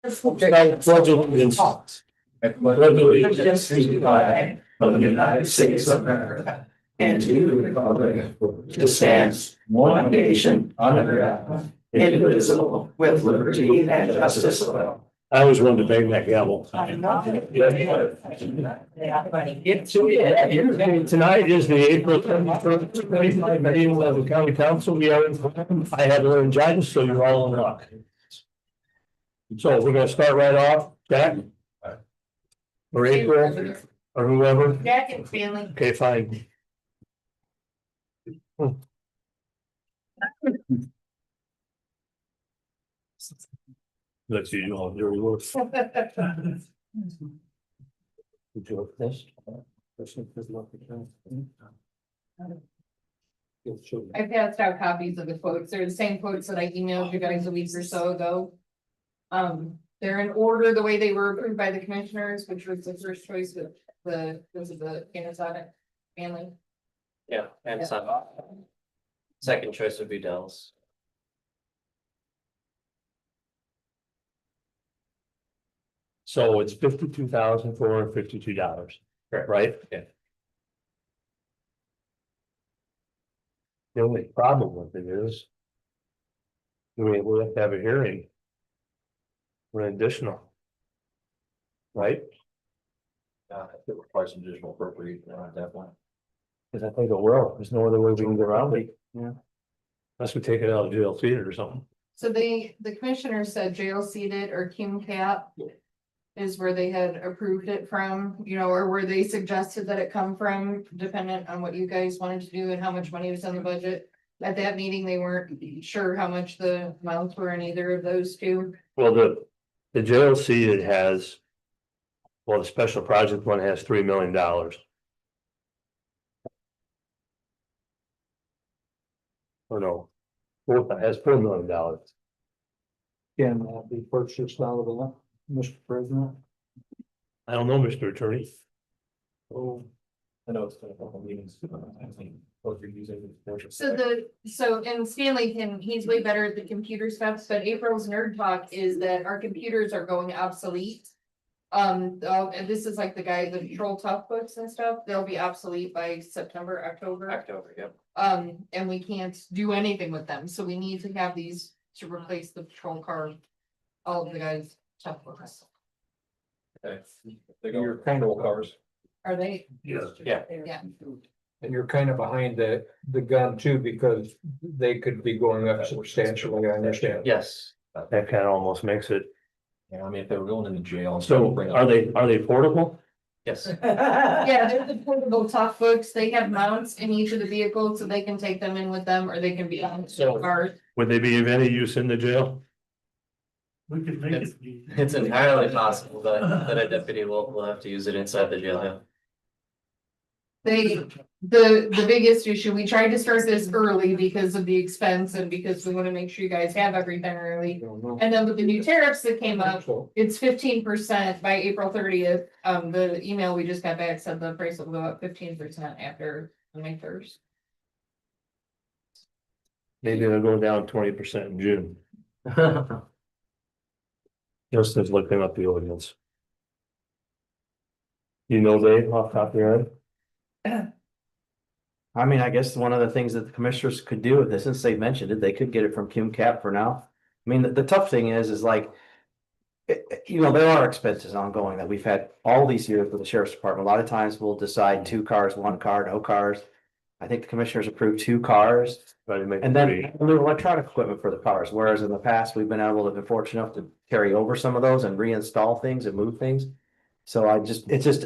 Pledge allegiance. I pledge allegiance to the flag of the United States of America and to the republic which stands one nation under God, indivisible, with liberty and justice for all. I always wanted to bang that gavel. Tonight is the April 21st, 2025 meeting of the county council. We are in. I have laryngitis, so you're all in luck. So we're gonna start right off, Jack? Or April, or whoever? Jack and Stanley. Okay, fine. Let's see, you all, your work. Did you look this? I passed out copies of the quotes. They're the same quotes that I emailed you guys a week or so ago. They're in order the way they were approved by the commissioners, which was the first choice with the Panasonic family. Yeah, and some. Second choice would be Dell's. So it's $52,452, Correct. right? Yeah. The only problem with it is we have to have a hearing for an additional. Right? It requires some additional appropriation on that one. Because I think it will, there's no other way we can get around it. Yeah. Unless we take it out of jail theater or something. So the commissioner said jail seated or Kim Cap is where they had approved it from, or where they suggested that it come from, dependent on what you guys wanted to do and how much money was in the budget. At that meeting, they weren't sure how much the amounts were in either of those two. Well, the jail seated has. Well, the special project one has $3 million. Or no, it has $4 million. Can that be purchased out of the limit, Mr. President? I don't know, Mr. Attorney. Oh, I know it's been a couple meetings. I think both are using. So and Stanley he's way better at the computer stuff, but April's nerd talk is that our computers are going obsolete. And this is like the control tough books and stuff, they'll be obsolete by September, October. Yep. And we can't do anything with them, so we need to have these to replace the patrol car. All of the guys' tough books. Okay. They go your control cars. Are they? Yes. Yeah. Yeah. And you're kind of behind the gun too, because they could be going up substantially, I understand. Yes. That kind of almost makes it. Yeah, I mean, if they were going into jail. So are they portable? Yes. Yeah, they're the portable tough books, they have mounts in each of the vehicles, so they can take them in with them, or they can be on So- cars. Would they be of any use in the jail? We could make It's, it. it's entirely possible that a deputy will have to use it inside the jail, yeah. The biggest issue, we tried to start this early because of the expense and because we wanna make sure you guys have everything early. And then with the new tariffs that came up, it's 15% by April 30th. The email we just got back said the price will go up 15% after May 1st. Maybe they'll go down 20% in June. Just as looking up the ordinance. You know, Dave, off the top of your head? I mean, I guess one of the things that the commissioners could do with this, since they mentioned it, they could get it from Kim Cap for now. I mean, the tough thing is like, there are expenses ongoing that we've had all these years with the sheriff's department. A lot of times we'll decide 2 cars, 1 car, no cars. I think the commissioners approved 2 cars. Try to make And it then pretty. a little electronic equipment for the cars, whereas in the past, we've been able to be fortunate enough to carry over some of those and reinstall things and move things. So it's just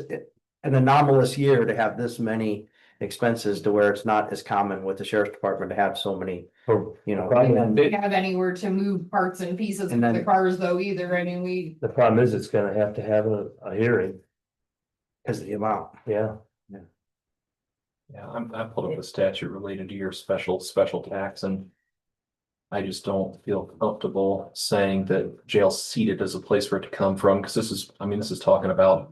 an anomalous year to have this many expenses to where it's not as common with the sheriff's department to have so many, We don't have anywhere to move parts and pieces of And then- the cars though either. I mean, The problem is it's gonna have to have a hearing, because of the amount. yeah. Yeah, I pulled up a statute related to your special tax and. I just don't feel comfortable saying that jail seated is a place for it to come from, because this is talking about.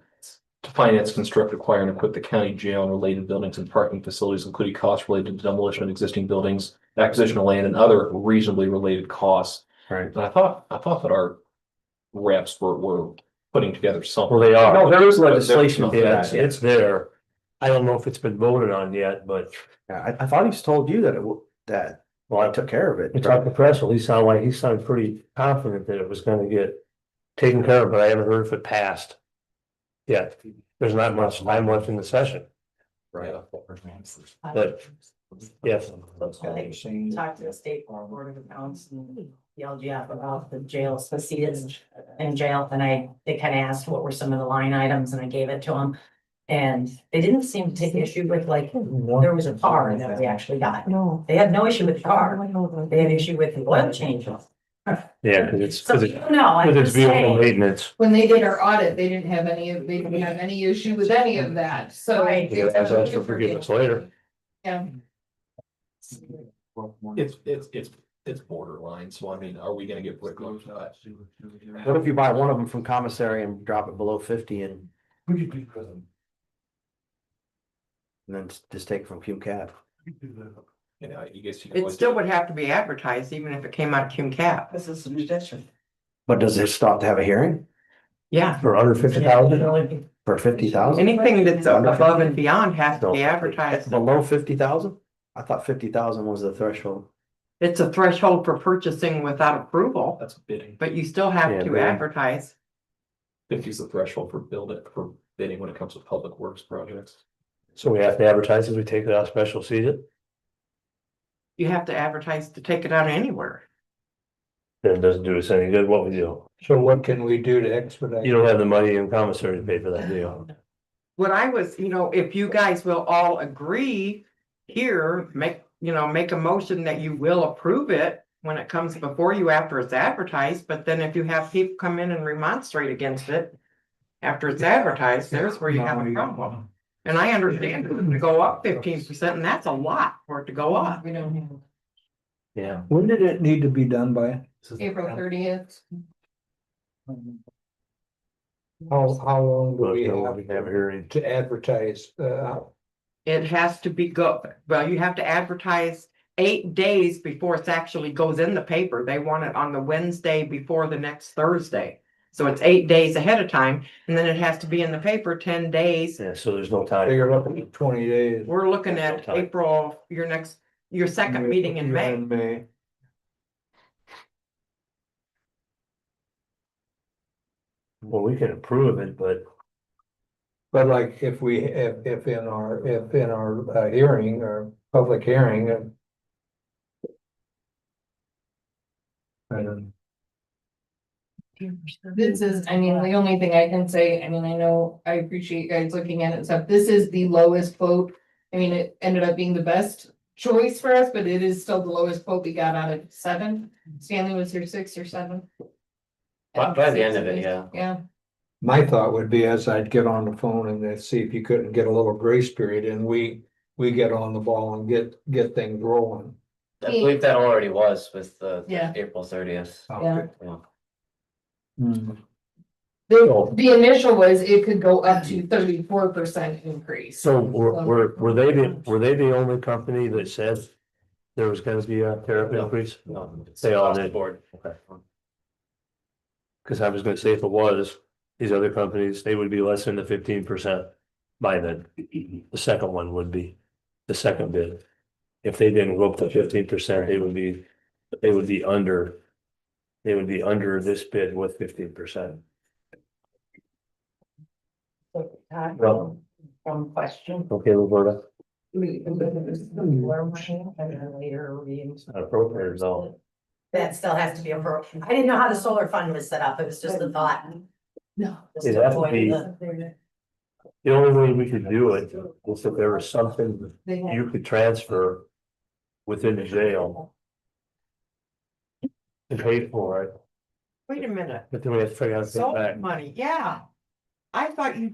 To finance, construct, acquire, and equip the county jail and related buildings and parking facilities, including costs related to demolition of existing buildings, acquisition of land, and other reasonably related costs. Right. And I thought that our reps were putting together something. Well, they are. No, there is But there- legislation for Yeah, that. it's there. I don't know if it's been voted on yet, but Yeah, I thought he's told you that that, well, I took care of it. it's on the press release, he sounded pretty confident that it was gonna get taken care of, but I haven't heard if it passed. Yeah, there's not much time left in the session, Right. but yes. Talk to the state board of accounts and the LGF about the jail, the seats in jail, and they kind of asked what were some of the line items, and I gave it to them. And they didn't seem to take issue with, like, there was a car that we actually got. No. They had no issue with the car, they had issue with the oil changes. Yeah, cause it's, So, cause you know, I'm it's just vehicle saying. maintenance. When they did our audit, they didn't have any issue with any of that, so. Right. You gotta ask for forgiveness later. Yeah, It's borderline, so I mean, are we gonna get quick loans? What if you buy one of them from commissary and drop it below 50 and then just take it from Q Cap? You know, you guess. you It always- still would have to be advertised, even if it came out of Cume Cap. This is some suggestion. But does it stop to have a hearing Yeah, For under 50,000? for 50,000? anything that's above and beyond has to be advertised. Below 50,000? I thought 50,000 was the threshold. It's a threshold for purchasing without approval, That's bidding. but you still Yeah, have to bidding. advertise. 50 is the threshold for for bidding when it comes to public works projects. So we have to advertise as we take it out special season, You have to advertise to take it out anywhere. then it doesn't do us any good what we do. So what can we do to expedite? You don't have the money in commissary to pay for that deal. What I was, if you guys will all agree here, make a motion that you will approve it when it comes before you after it's advertised, but then if you have people come in and remonstrate against it after it's advertised, there's where you have a problem. And I understand it to go up 15%, and that's a lot for it to go up. we don't have Yeah. When did it need to be done by? April 30th. How long do we We have have a hearing. to advertise? It has to be you have to advertise 8 days before it actually goes in the paper. They want it on the Wednesday before the next Thursday. So it's 8 days ahead of time, and then it has to be in the paper 10 days. Yeah, so there's no time. You're looking at 20 days. We're looking at Time. April, your second meeting in May. Well, we can approve it, but But like if in our hearing or public hearing. I don't. This is, the only thing I can say, I know, I appreciate you guys looking at it and stuff, this is the lowest quote. It ended up being the best choice for us, but it is still the lowest quote we got out of 7. Stanley, was your 6 or 7? By the end of it, yeah. Yeah, My thought would be as I'd get on the phone and then see if you couldn't get a little grace period and we get on the ball and get things rolling. I believe that already was with the Yeah. April 30th. yeah. Yeah. The initial was it could go up to 34% increase. so were they the only company that said there was gonna be a tariff increase? No, it's They all across the did. board. Okay. Cause I was gonna say if it was, these other companies, they would be less than the 15% by the second one would be, the second bid. If they didn't go up to 15%, they would be under this bid with 15%. Well- One question. Okay, Roberta, appropriators all. That still has to be approved. I didn't know how the solar fund was set up. It was just a thought. No. It'd have to be- The only way we could do it was if there was something you could transfer within the jail to pay for it, Wait a minute, but then we have to figure out how to pay it solar back. money, yeah. I thought you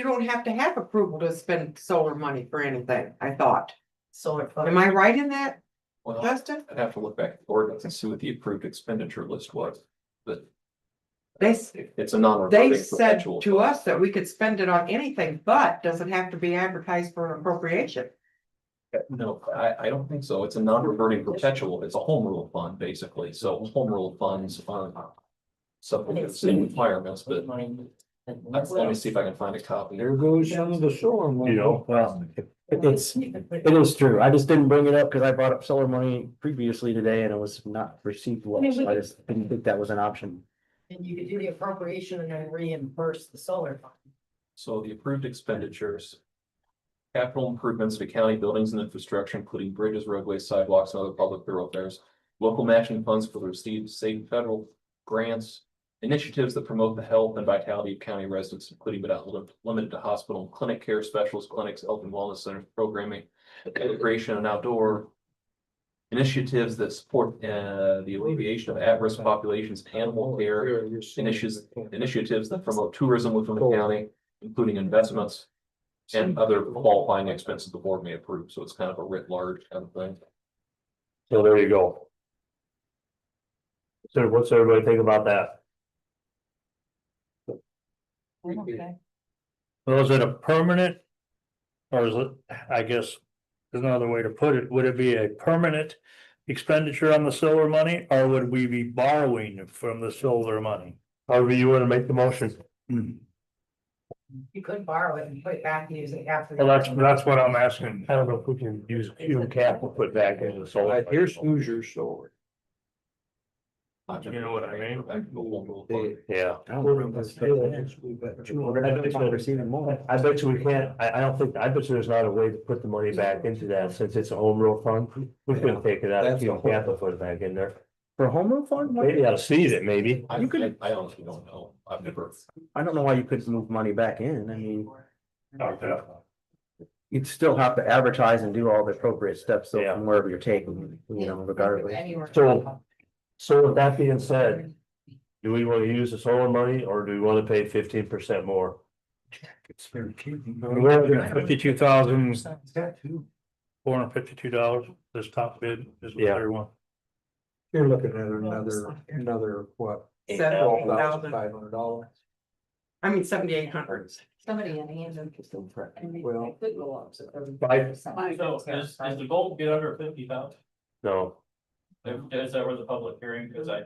don't have to have approval to spend solar money for anything, I thought. Solar Am fund. I right in that, Well, Justin? I'd have to look back at the ordinance and see what the approved expenditure list was, but They, it's a non-reverting they said perpetual to fund. us that we could spend it on anything, but does it have to be advertised for an appropriation? No, I don't think so. It's a non-reverting perpetual. It's a home rule fund, basically. So home rule funds are something with the same requirements, but let me see if I can find a copy. There goes some of the solar money. You know, well, it is true. I just didn't bring it up because I brought up solar money previously today and it was not received well. So I just didn't think that was an option. And you could do the appropriation and then reimburse the solar fund. So the approved expenditures. Capital improvements to county buildings and infrastructure, including bridges, roadways, sidewalks, and other public thoroughfares. Local matching funds for the received state and federal grants. Initiatives that promote the health and vitality of county residents, including but not limited to hospital and clinic care, specialist clinics, health and wellness centers, programming, integration and outdoor. Initiatives that support the alleviation of at-risk populations, animal care, initiatives that promote tourism within the county, including investments. And other qualifying expenses the board may approve, so it's kind of a writ large kind of thing. So there you go. So what's everybody think about that? Okay. Well, is it a permanent? Or is it, I guess, there's another way to put it, would it be a permanent expenditure on the solar money, or would we be borrowing from the solar money? However you wanna make the motion. You could borrow it and put it back and use it after. Well, that's what I'm asking. I don't know if we can use fuel cap to put back into the solar. Here's Hoosier solar. You know what I mean? Yeah. We're gonna receive more. I bet you we can't, I don't think, I bet you there's not a way to put the money back into that since it's a home rule fund. We couldn't take it out of fuel cap and put it back in there. For a home rule fund? Maybe I'll seed it, maybe. I honestly don't know. I've never. I don't know why you couldn't move money back in. I mean, Okay. you'd still have to advertise and do all the appropriate steps though, Yeah. from wherever you're taking, you know, regardless. Anywhere. So with that being said, do we want to use the solar money or do we want to pay 15% more? We're looking at $52,452. This top bid is what Yeah. they want. You're looking at another what? $12,500. I mean, 7,800. Somebody in Hampton. Well, Right. So is the goal to get under 50,000? No, Is that where the public hearing, because I.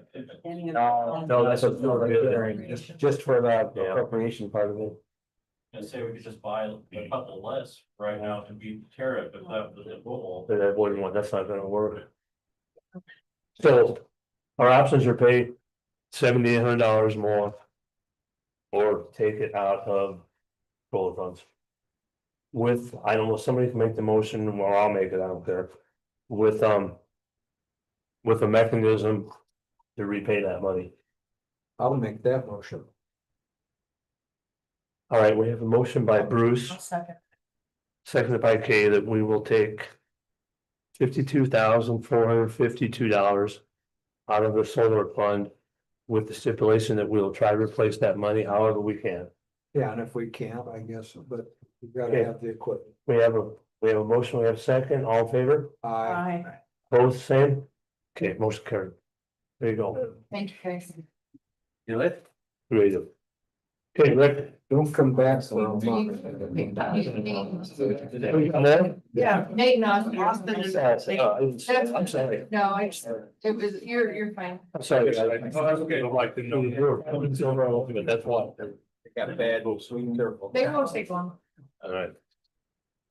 no, that's a Just for the Yeah. appropriation part of it. And say we could just buy a couple less right now to beat the tariff, if that was the goal. that wouldn't want, that's not gonna work. So our options are pay $7,800 more. Or take it out of solar funds. With, I don't know, somebody can make the motion, or I'll make it, I don't care. With a mechanism to repay that money. I'll make that motion. All right, we have a motion by Bruce, Second. seconded by Kay, that we will take $52,452 out of the solar fund with the stipulation that we'll try to replace that money however we can. Yeah, and if we can't, I guess, but you gotta Okay. have the equipment. We have a motion, we have a second, all in favor, I, both same? Okay, motion carried. There you go. Thank you, guys. You lit? Ready to. Okay, Rick. don't come back for a month. Yeah, Nate, no, Austin. I'm sorry. No, I just, it was, you're fine. I'm sorry. Oh, that's okay. I'd like to know. But that's why. Got a bad, swing careful. They won't take long. All right.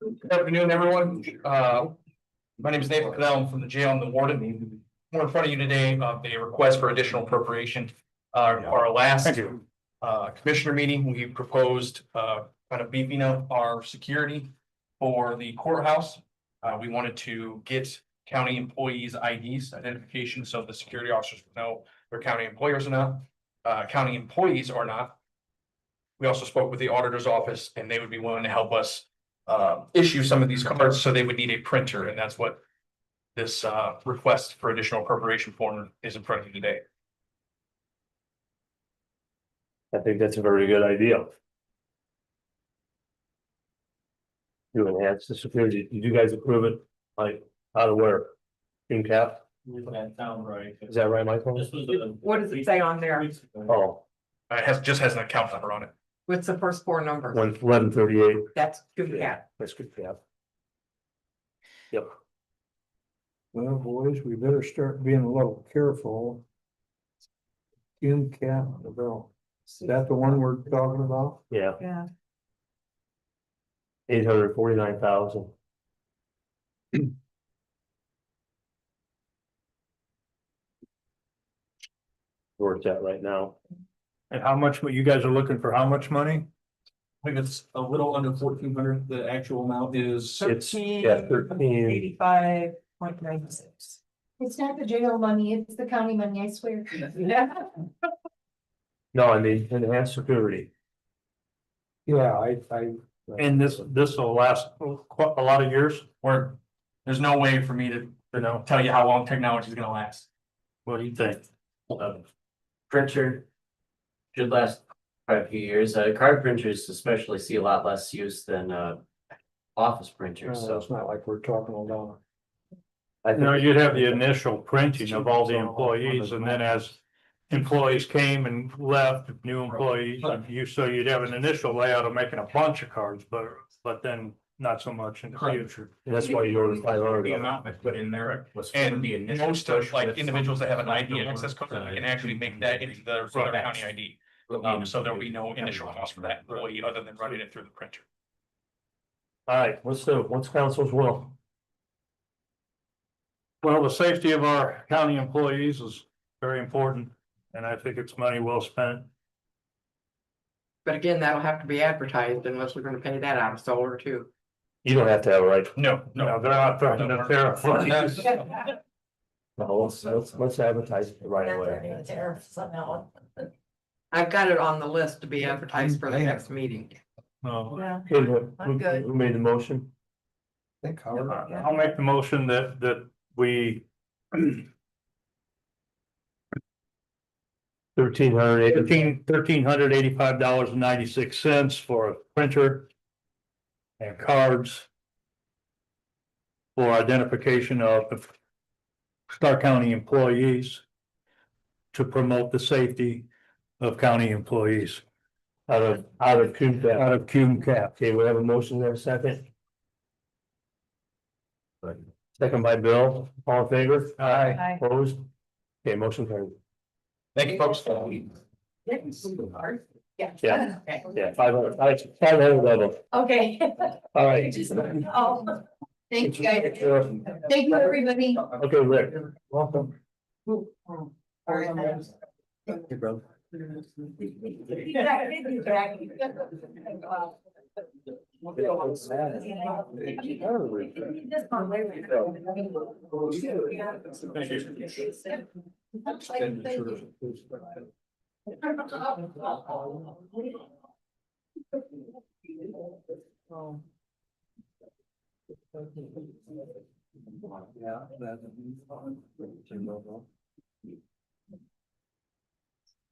Good afternoon, everyone. My name is Nathan Cadell. I'm from the jail and the warden. We're in front of you today of a request for additional appropriation. Our last commissioner meeting, we proposed kind of beefing up our security for the courthouse. We wanted to get county employees' IDs, identification, so the security officers would know they're county employers or not, county employees or not. We also spoke with the auditor's office and they would be willing to help us issue some of these cards, so they would need a printer, and that's what this request for additional appropriation form is in front of you today. I think that's a very good idea. You enhance the security. Did you guys approve it? Like, out of where? In cap? That sound right. Is that right, Michael? This was a. What does it say on there? Oh, It just has an account number on it. What's the first four numbers? 1138. That's good, yeah. That's good cap. Yep. Well, boys, we better start being a little careful. June cap, the bill. Is that the one we're talking about? Yeah, Yeah. 849,000. Where it's at right now. And how much, you guys are looking for how much money? I think it's a little under 1,400. The actual amount is. It's, yeah, 13. 85.96. It's not the jail money, it's the county money, I swear. No, I mean, enhanced security. Yeah, And this will last quite a lot of years, Or there's no way for me to tell you how long technology is gonna last. what do you think? Printer should last quite a few years. Card printers especially see a lot less use than office printers, so. it's not like we're talking about. I You know, think you'd have the initial printing of all the employees, and then as employees came and left, new employees, so you'd have an initial layout of making a bunch of cards, but then not so much in the future. that's why you ordered 500. The amount I put in there was. And most of like individuals that have an ID access code, you can actually make that into the county ID. So there'll be no initial cost for that employee other than running it through the printer. All right, what's council's will? Well, the safety of our county employees is very important, and I think it's money well spent. But again, that'll have to be advertised unless we're gonna pay that out of solar too. You don't have to have a right. No, No, they're not throwing the tariff. No, let's advertise it right away. I've got it on the list to be advertised for the next meeting. No. Yeah. Okay, I'm good. who made the motion? Think Howard. I'll make the motion that we. $1,385.96 for a printer. And cards. For identification of Stark County employees. To promote the safety of county employees. Out of Cume Cap. Out of Cume Cap. Okay, we have a motion there, second. Second by Bill, all in favor? Aye. Opposed? Okay, motion carried. Thank you, folks. Yeah. Yeah. Yeah, 500, 500 level. Okay. All right. Oh, thank you guys. Thank you, everybody. Okay, Rick. Welcome. Hey, bro.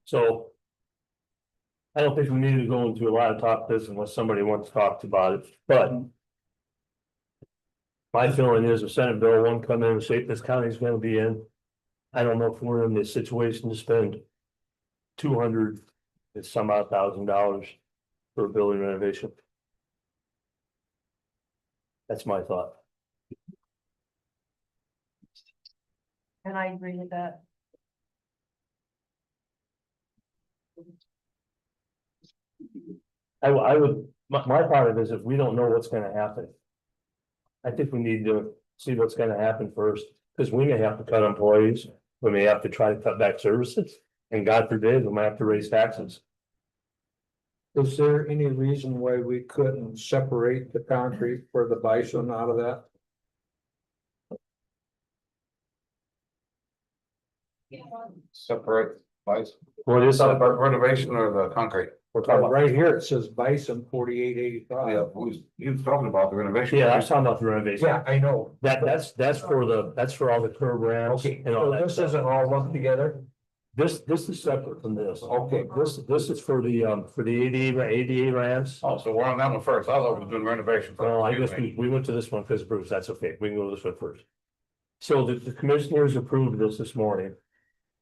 So. I don't think we need to go into a lot of talk this unless somebody wants to talk about it, but. My feeling is if Senate Bill 1 come in and shape this county's gonna be in. I don't know if we're in this situation to spend. 200 and some odd $1,000 for a building renovation. That's my thought. And I agree with that. I would, my part of it is if we don't know what's gonna happen. I think we need to see what's gonna happen first, because we may have to cut employees, we may have to try to cut back services, and God forbid, we might have to raise taxes. Is there any reason why we couldn't separate the concrete for the bison out of that? Separate bison, What is that? renovation or the concrete? We're talking about, Right here, it says bison 4885. Yeah, he was talking about the renovation. yeah, I was talking about the renovation. Yeah, I know. That's for all the curb ramps Okay, and all so that. this isn't all lumped together? This is separate from this. Okay, This is for the ADA ramps. Oh, so we're on that one first. I thought we were doing renovation. first. Well, I guess we went to this one because Bruce, that's okay. We can go to this one first. So the commissioners approved this morning,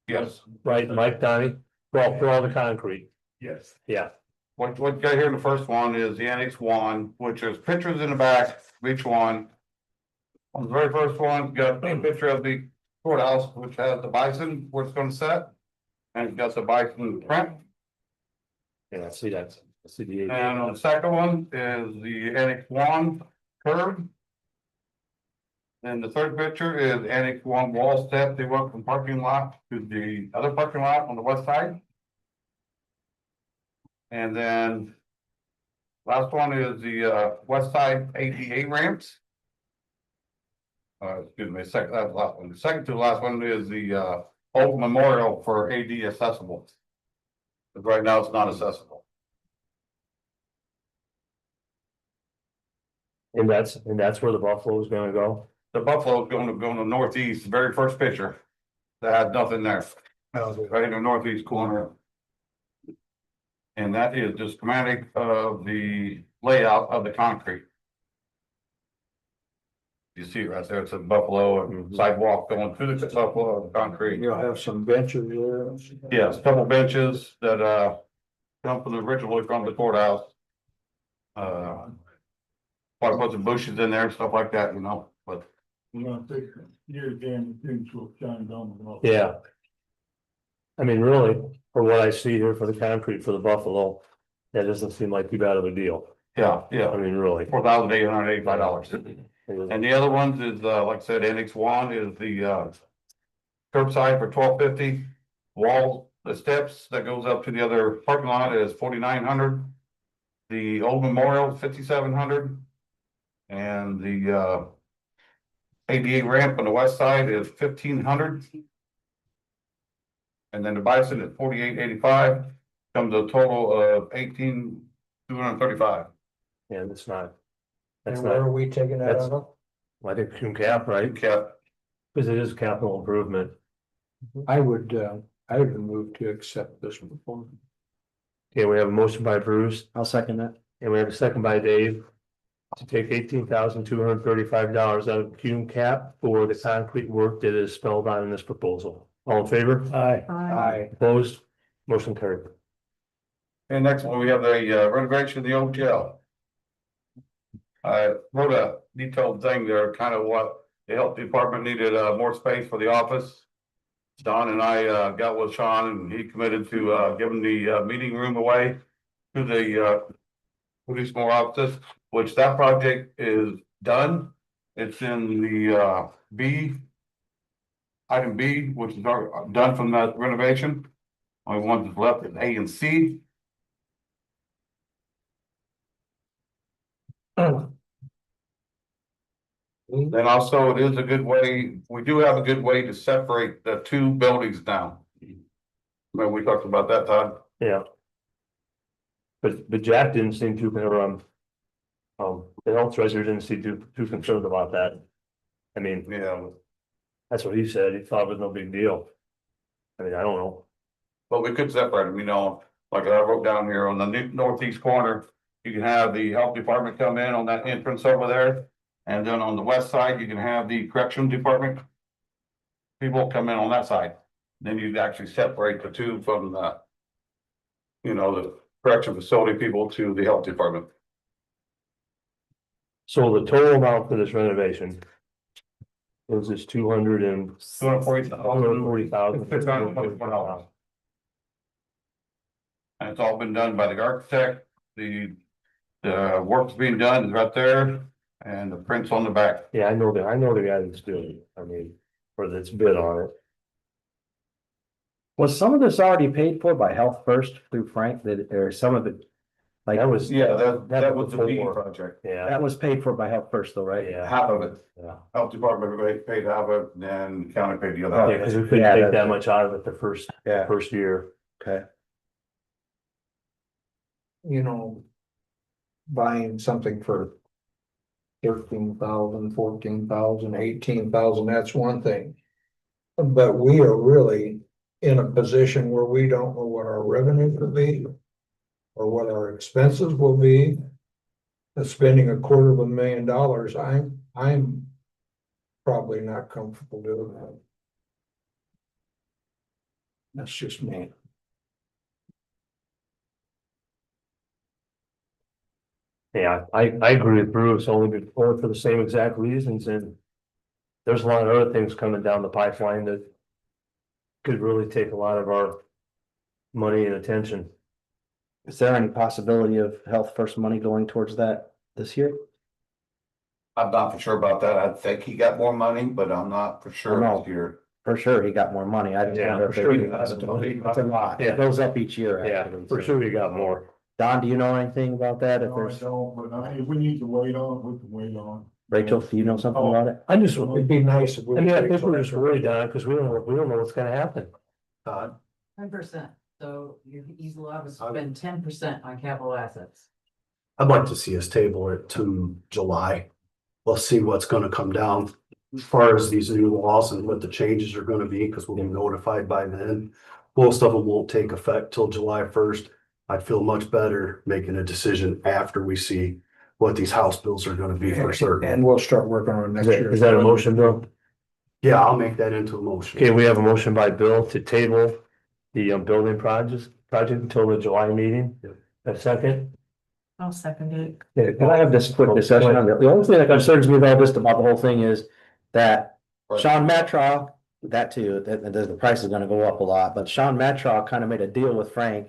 Yes, right, Mike, Donnie, for all the concrete. yes. Yeah, What you got here in the first one is the Annex 1, which is pictures in the back of each one. On the very first one, you got a picture of the courthouse, which has the bison where it's gonna set. And it's got the bison print. Yeah, I see that. I see the. And on the second one is the Annex One curb. And the third picture is Annex One wall step. They went from parking lot to the other parking lot on the west side. And then last one is the west side ADA ramps. Excuse me, second, that's the last one. The second to the last one is the old memorial for AD accessible. But right now it's not accessible. And that's where the Buffalo is gonna go? The Buffalo is going to go in the northeast, the very first picture. That has nothing there. Right in the northeast corner. And that is the schematic of the layout of the concrete. You see it right there, it's a buffalo and sidewalk going through the buffalo concrete. You'll have some benches there. Yes, a couple benches that come from the originally from the courthouse. Probably put some bushes in there and stuff like that, you know, but. Yeah. I mean, really, for what I see here for the concrete for the Buffalo, that doesn't seem like too bad of a deal. Yeah, yeah, I mean, really. $4,885. And the other ones is, like I said, Annex One is the curbside for $12.50. Wall, the steps that goes up to the other parking lot is $4,900. The old memorial, $5,700. And the ADA ramp on the west side is $1,500. And then the bison is $4,885. Comes a total of $18,235. Yeah, that's not. And That's where are not, we taking that that's- out of? I think cum cap, right? Cap. Because it is capital improvement. I would move to accept this one. Okay, we have a motion by Bruce I'll second that. and we have a second by Dave. To take $18,235 out of cum cap for the concrete work that is spelled out in this proposal. All in favor? Aye. Aye. Opposed? Motion carried. And next one, we have the renovation of the old jail. I wrote a detailed thing there, kind of what the health department needed, more space for the office. Don and I, got with Sean and he committed to, giving the, meeting room away to the, police more offices, which that project is done. It's in the, item B, which is done from that renovation. Only one that's left is A and C. Then also it is a good way, we do have a good way to separate the two buildings down. Remember we talked about that, Todd? Yeah. But Jack didn't seem too, the health treasurer didn't seem too concerned about that. I mean, Yeah, that's what he said. He thought it was no big deal. I mean, I don't know. but we could separate them, you know, like I wrote down here on the northeast corner. You can have the health department come in on that entrance over there. And then on the west side, you can have the correction department. People come in on that side. Then you'd actually separate the two from the. You know, the correction facility people to the health department. So the total amount for this renovation. Was this 240,000? $240,000. And it's all been done by the architect, the work's being done is right there, and the prints on the back. Yeah, I know the guy that's doing it. I mean, or that's bid on it. Was some of this already paid for by Health First through Frank, that, or some of it? Like, That was. Yeah, that was the before. lead project, Yeah, that was paid for by Health First though, right? yeah, half of it, yeah. health department paid half of it, then county paid the other Yeah, half. because we couldn't Yeah, take that's that it. much out of it the first year. Okay. You know, buying something for 13,000, 14,000, 18,000, that's one thing. But we are really in a position where we don't know what our revenue could be or what our expenses will be. Spending $250,000, I'm probably not comfortable doing that. That's just me. Yeah, I agree with Bruce, only for the same exact reasons, and there's a lot of other things coming down the pipeline that could really take a lot of our money and attention. Is there any possibility of Health First money going towards that this year? I'm not for sure about that. I think he got more money, but I'm not for sure I know. this year. For sure, he got more money. I just Yeah, wonder for if sure. it's a lot. Yeah. It goes up each year, Yeah, actually. for so. sure you got more. Don, do you know anything about that? If No, I there's, don't, but if we need to wait on, we can wait on. Rachel, do you know something Oh. about it? I just, It'd be nice if we. I mean, I think we're just worried, Don, because we don't know what's gonna happen. Todd? 10%, so he's allowed to spend 10% on capital assets. I'd like to see us table it to July. We'll see what's gonna come down as far as these new laws and what the changes are gonna be, because we'll be notified by then. Most of them won't take effect till July 1st. I'd feel much better making a decision after we see what these house bills are gonna be for certain. And we'll start working on it next year. Is that a motion, Bill? Yeah, I'll make that into a motion. Okay, we have a motion by Bill to table the building project until the July meeting. A second? I'll second it. Yeah, can I have this quick discussion on it? The only thing that concerns me about this, about the whole thing is that Sean Matrock, that too, that the price is gonna go up a lot, but Sean Matrock kind of made a deal with Frank.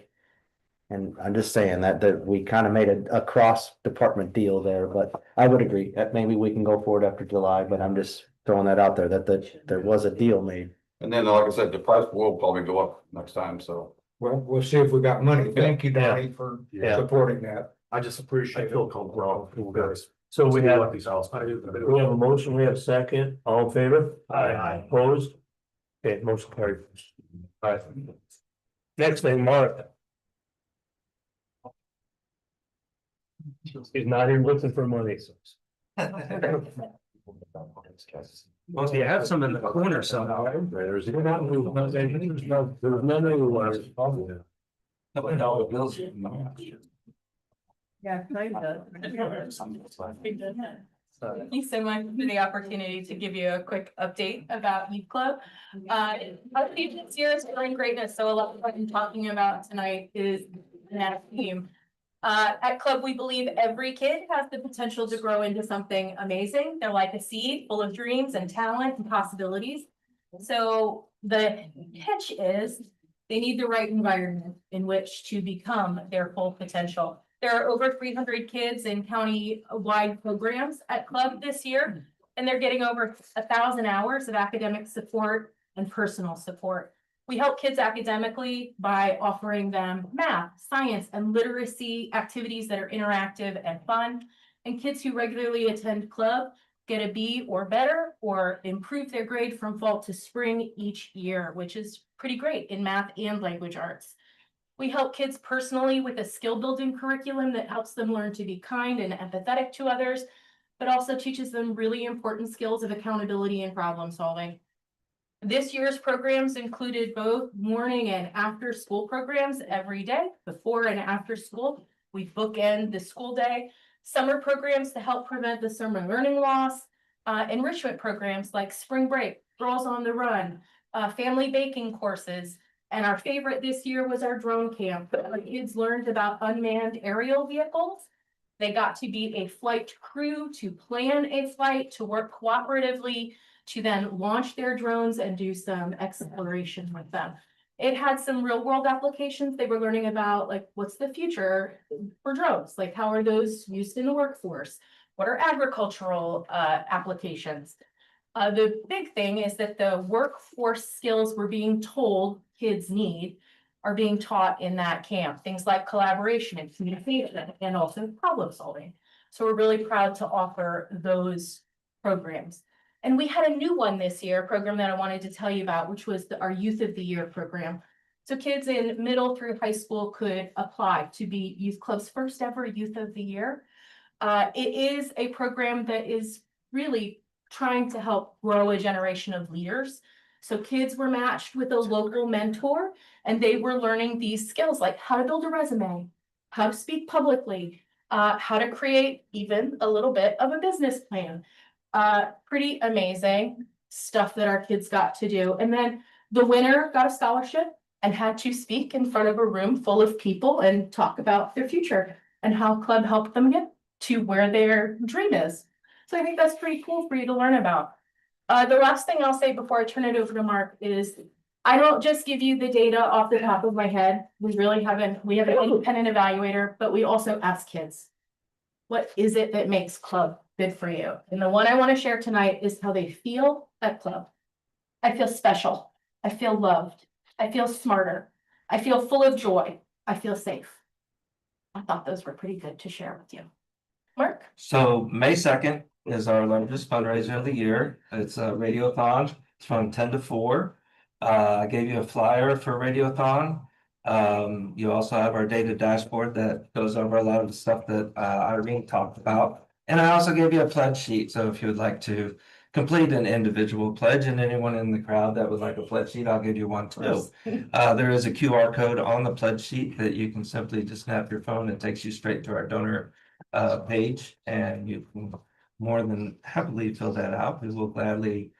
And I'm just saying that we kind of made a cross-department deal there, but I would agree that maybe we can go forward after July, but I'm just throwing that out there, that there was a deal made. And then, like I said, the price will probably go up next time, so. Well, we'll see if we got money. Thank you, Donnie, for Yeah. supporting that. I just appreciate. I feel comfortable. Guys. So we have, What these house. we have a motion, we have a second, all in favor? Aye. Opposed? Okay, motion carried. All right. Next thing, Mark. He's not even looking for money. Well, you have some in the corner somehow. There's not, there's none of Yeah, kind of. Thank you so much for the opportunity to give you a quick update about Youth Club. Our theme this year is growing greatness, so a lot of what I'm talking about tonight is that theme. At Club, we believe every kid has the potential to grow into something amazing. They're like a seed full of dreams and talent and possibilities. So the catch is they need the right environment in which to become their full potential. There are over 300 kids in county-wide programs at Club this year, and they're getting over 1,000 hours of academic support and personal support. We help kids academically by offering them math, science, and literacy activities that are interactive and fun. And kids who regularly attend Club get a B or better or improve their grade from fall to spring each year, which is pretty great in math and language arts. We help kids personally with a skill building curriculum that helps them learn to be kind and empathetic to others, but also teaches them really important skills of accountability and problem solving. This year's programs included both morning and after school programs every day, before and after school. We bookend the school day, summer programs to help prevent the summer learning loss, enrichment programs like spring break, Girls on the Run, family baking courses. And our favorite this year was our drone camp. Our kids learned about unmanned aerial vehicles. They got to be a flight crew, to plan a flight, to work cooperatively, to then launch their drones and do some exploration with them. It had some real world applications. They were learning about like, what's the future for drones? Like, how are those used in the workforce? What are agricultural applications? The big thing is that the workforce skills we're being told kids need are being taught in that camp. Things like collaboration and communication and also problem solving. So we're really proud to offer those programs. And we had a new one this year, a program that I wanted to tell you about, which was our Youth of the Year program. So kids in middle through high school could apply to be Youth Club's first ever Youth of the Year. It is a program that is really trying to help grow a generation of leaders. So kids were matched with a local mentor, and they were learning these skills like how to build a resume, how to speak publicly, how to create even a little bit of a business plan. Pretty amazing stuff that our kids got to do. And then the winner got a scholarship and had to speak in front of a room full of people and talk about their future and how Club helped them get to where their dream is. So I think that's pretty cool for you to learn about. The last thing I'll say before I turn it over to Mark is I don't just give you the data off the top of my head. We have an independent evaluator, but we also ask kids. What is it that makes club good for you? And the one I want to share tonight is how they feel at club. I feel special. I feel loved. I feel smarter. I feel full of joy. I feel safe. I thought those were pretty good to share with you. Mark? So May 2nd is our largest fundraiser of the year. It's a radiothon. It's from 10 to 4. I gave you a flyer for radiothon. You also have our data dashboard that goes over a lot of the stuff that Irene talked about. And I also gave you a pledge sheet. So if you would like to complete an individual pledge, and anyone in the crowd that would like a pledge sheet, I'll give you one too. There is a QR code on the pledge sheet that you can simply just snap your phone. It takes you straight to our donor page, and you can more than happily fill that out. We will gladly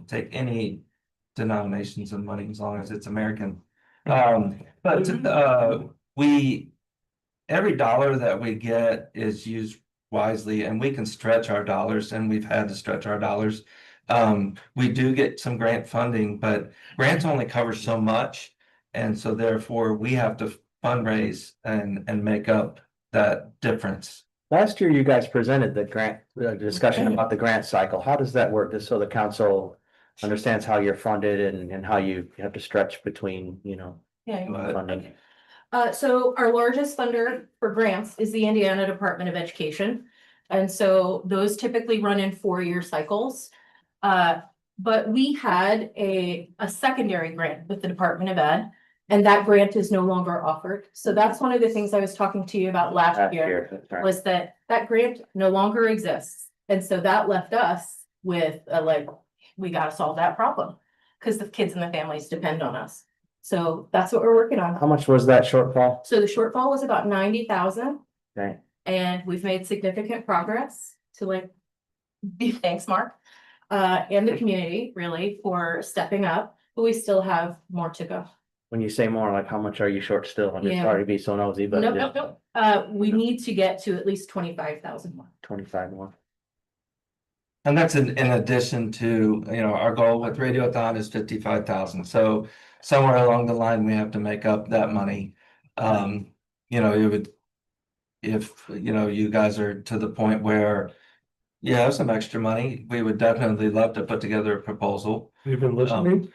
take any denominations of money as long as it's American. But every dollar that we get is used wisely, and we can stretch our dollars, and we've had to stretch our dollars. We do get some grant funding, but grants only cover so much, and so therefore we have to fundraise and make up that difference. Last year, you guys presented the grant, discussion about the grant cycle. How does that work? Just so the council understands how you're funded and how you have to stretch between, funding. So our largest funder for grants is the Indiana Department of Education. And so those typically run in 4-year cycles. But we had a secondary grant with the Department of Ed, and that grant is no longer offered. So that's one of the things I was talking to you about last year, was that grant no longer exists. And so that left us with we got to solve that problem because the kids and the families depend on us. So that's what we're working on. How much was that shortfall? So the shortfall was about 90,000. Okay. And we've made significant progress to thanks, Mark, and the community really for stepping up, but we still have more to go. When you say more, like how much are you short still? I'm just sorry to be so nosy, but Nope. We need to get to at least 25,000 more. 25 more. And that's in addition to, our goal with Radiothon is 55,000. So somewhere along the line, we have to make up that money. It would, if, you guys are to the point where you have some extra money, we would definitely love to put together a proposal. You've been listening?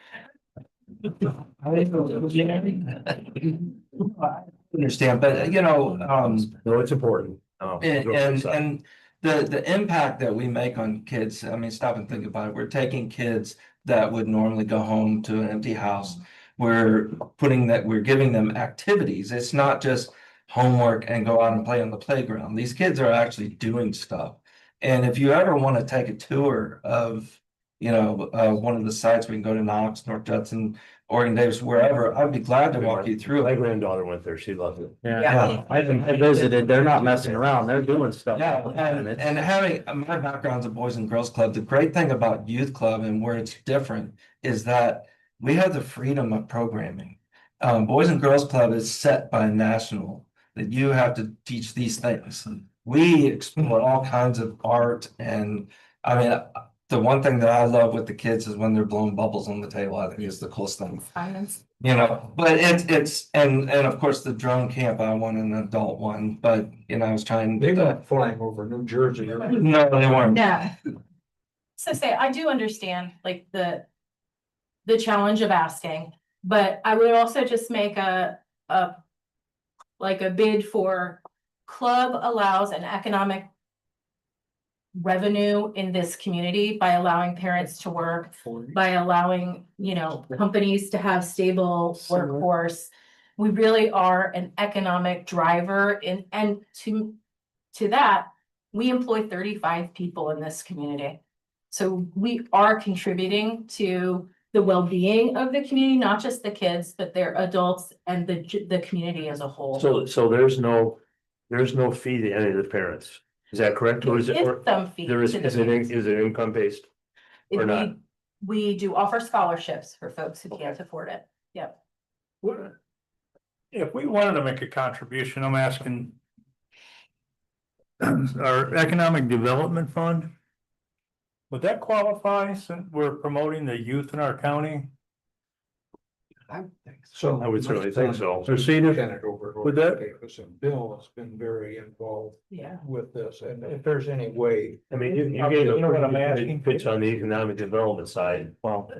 Understand, but No, it's important. and the impact that we make on kids, I mean, stop and think about it. We're taking kids that would normally go home to an empty house. We're giving them activities. It's not just homework and go out and play on the playground. These kids are actually doing stuff. And if you ever want to take a tour of one of the sites, we can go to Knox, North Judson, Oregon Davis, wherever. I'd be glad to walk you through. My granddaughter went there. She loved it. Yeah. I visited. They're not messing around. They're doing stuff. Yeah, and having my background's a Boys and Girls Club. The great thing about youth club and where it's different is that we have the freedom of programming. Boys and Girls Club is set by a national that you have to teach these things. We explore all kinds of art, and I mean, the one thing that I love with the kids is when they're blowing bubbles on the table. I think is the coolest thing. But it's and of course the drone camp, I want an adult one, but I was trying. They weren't flying over New Jersey. No, they weren't. Yeah. So I do understand the challenge of asking, but I would also just make a bid for club allows an economic revenue in this community by allowing parents to work, by allowing, companies to have stable workforce. We really are an economic driver and to that, we employ 35 people in this community. So we are contributing to the well-being of the community, not just the kids, but their adults and the community as a whole. So there's no fee to any of the parents. Is that correct? Or is it? Some fee. Is it income based or not? We do offer scholarships for folks who can't afford it. Yep. If we wanted to make a contribution, I'm asking our economic development fund, would that qualify since we're promoting the youth in our county? I think so. I would certainly think so. So Lieutenant, would that- And Bill has been very involved Yeah. with this, and if there's any way. I mean, you gave a pretty good pitch on the economic development side. Well,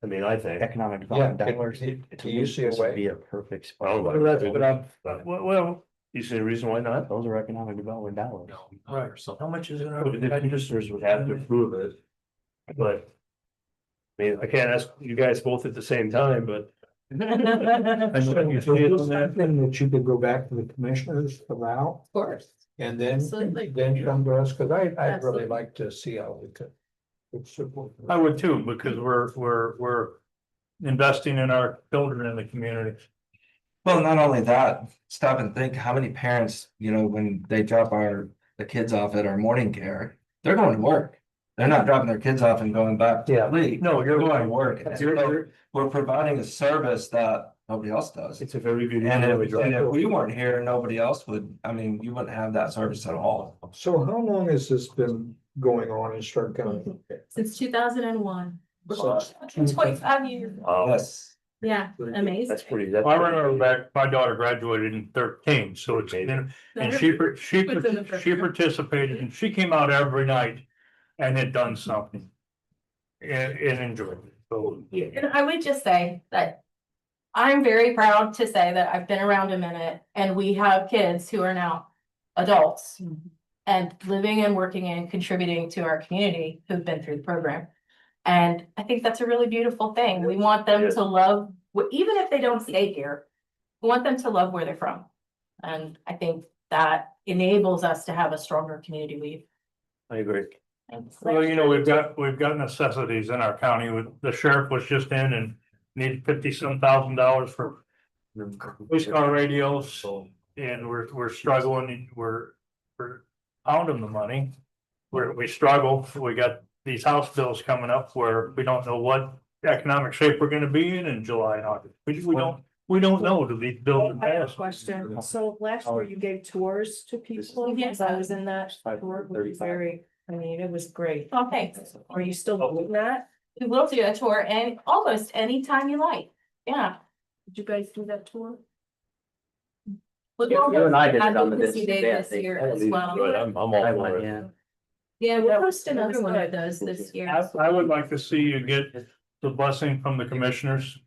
I mean, I think. Economic development Yeah, dollars. do you see a This would way? be a perfect Well, spot. that's what I'm, Well, you see a reason why not? Those are economic development dollars. right, how much is it? The commissioners would have to approve it. But. I mean, I can't ask you guys both at the same time, but. I know you see it on that. Something that you could go back to the commissioners about, Of course. and then Absolutely. come to us, because I'd really Absolutely. like to see how we could. support this. I would too, because we're investing in our children in the community. Well, not only that, stop and think how many parents, when they drop the kids off at our morning care, they're going to work. They're not dropping their kids off and going back to sleep. No, you're They're going right. to work. And so we're providing a service that nobody else does. It's a very good. And if we weren't here, nobody else would, you wouldn't have that service at all. So how long has this been going on in Stark County? Since 2001. So- 25 years. Yes. Yeah, amazing. That's pretty, that's. I remember back, my daughter graduated in 13, so it's, and she participated and she came out every night and had done something. And enjoyed it, so. And I would just say that I'm very proud to say that I've been around a minute and we have kids who are now adults and living and working and contributing to our community who've been through the program. And I think that's a really beautiful thing. We want them to love, even if they don't stay here, we want them to love where they're from. And I think that enables us to have a stronger community weave. I agree. Well, we've got necessities in our county. The sheriff was just in and needed $50-some thousand for police car radios. And we're struggling, we're pounding the money. We struggle, we got these house bills coming up where we don't know what economic shape we're gonna be in July and August. We don't know till these bills are I have a passed. question. So last year you gave tours to people, Yes. because I was in that tour, it was very, it was great. Oh, thanks. Are you still doing that? We will do a tour and almost anytime you like. Yeah. Did you guys do that tour? We'll You do and I did it on the advocacy day Disney Day, I this year think. as well. But I'm all for it. Yeah. Yeah, we'll That host was another one of good. those this year. I would like to see you get the blessing from the commissioners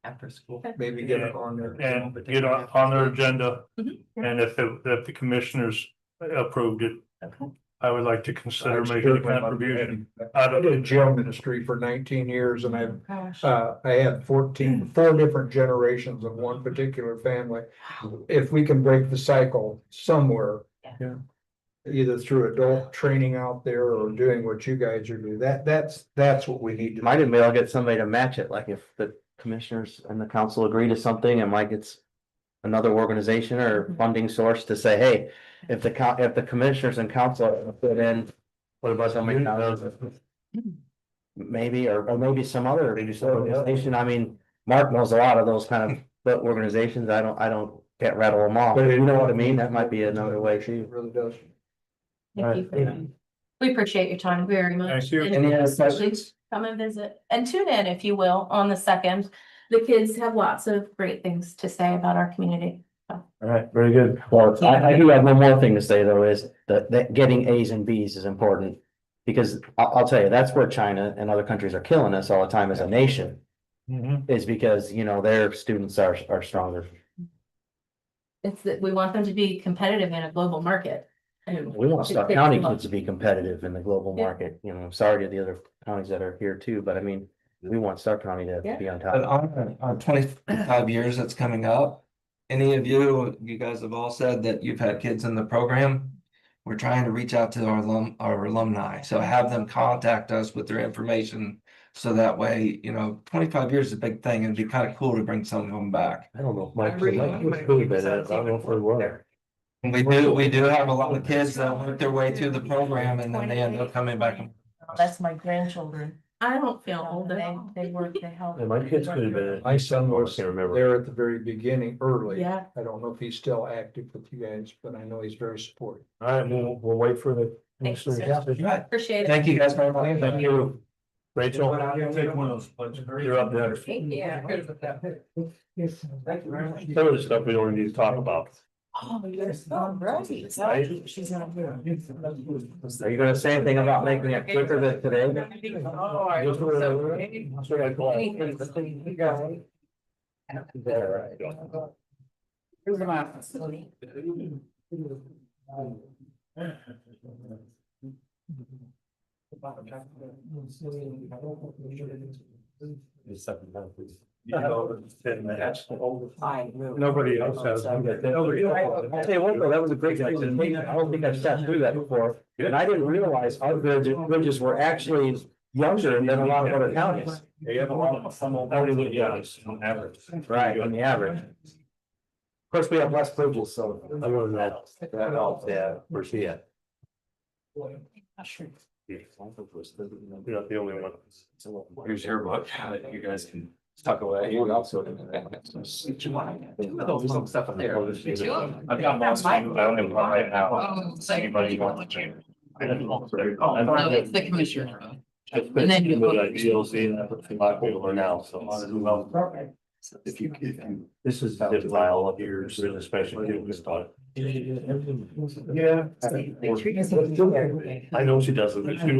After school. Maybe get it on there. and get on their agenda. Mhm. And if the commissioners approved it, Okay. I would like to consider I've making a served my contribution. I did jail ministry for 19 years and Gosh. I had four different generations of one particular family. If we can break the cycle somewhere. Yeah. Either through adult training out there or doing what you guys are doing, that's what we need to. Might even be able to get somebody to match it, like if the commissioners and the council agree to something, and Mike gets another organization or funding source to say, hey, if the commissioners and council put in, what about somebody? Maybe, or maybe some other organization. I mean, Mark knows a lot of those kind of organizations. I can't rattle them off, but you know what I mean? That might be another way It too. really does. Thank you for that. We appreciate your time very much. Thank you. And Any other especially questions? Come and visit and tune in, if you will, on the 2nd. The kids have lots of great things to say about our community. All right, very good. Well, I do have one more thing to say though, is that getting A's and B's is important. Because I'll tell you, that's where China and other countries are killing us all the time as a nation, is because, their students are stronger. It's that we want them to be competitive in a global market. And We want it Stark takes County a lot. kids to be competitive in the global Yeah. market, I'm sorry to the other counties that are here too, but I mean, we want Stark County to Yeah. be on But top. on 25 years that's coming up, any of you guys have all said that you've had kids in the program. We're trying to reach out to our alumni, so have them contact us with their information. So that way, 25 years is a big thing, and it'd be kind of cool to bring some of them back. I don't know, Mike was really bad at it. I don't know if we were. And we do have a lot of kids that work their way through the program and then they end up coming back. That's my grandchildren. I don't feel older. They work, they help. Yeah, my kids could have been. My son was I can't remember. there at the very beginning, early. Yeah. I don't know if he's still active with you guys, but I know he's very supportive. All right, we'll wait for the. Thank you, sir. commissioners. Right. Appreciate it. Thank you guys very much. Thank you. Rachel, Take one of those. you're up there. Yeah. Some of the stuff we don't need to talk about. Oh, you're so right. She's not here. Are you gonna say anything about making it quicker than today? Nobody else has. Nobody I'll tell you what, though, that was a great presentation. I don't think I've sat through that before. And I didn't realize our bridges were actually younger than a lot of other counties. They have a lot of some old, yeah, on average. Right, on the average. Of course, we have less bridges, so. I learned that. That helps, yeah, for sure. You're not the only one. Here's your book, you guys can tuck away. You also. Some stuff in there. I've got most, I don't even know right now. Anybody want to change? No, it's the commissioner. And then you. DLC and that's a lot over now, so. If you, this is the file of yours, really special, you just thought. Yeah. I know she doesn't, but she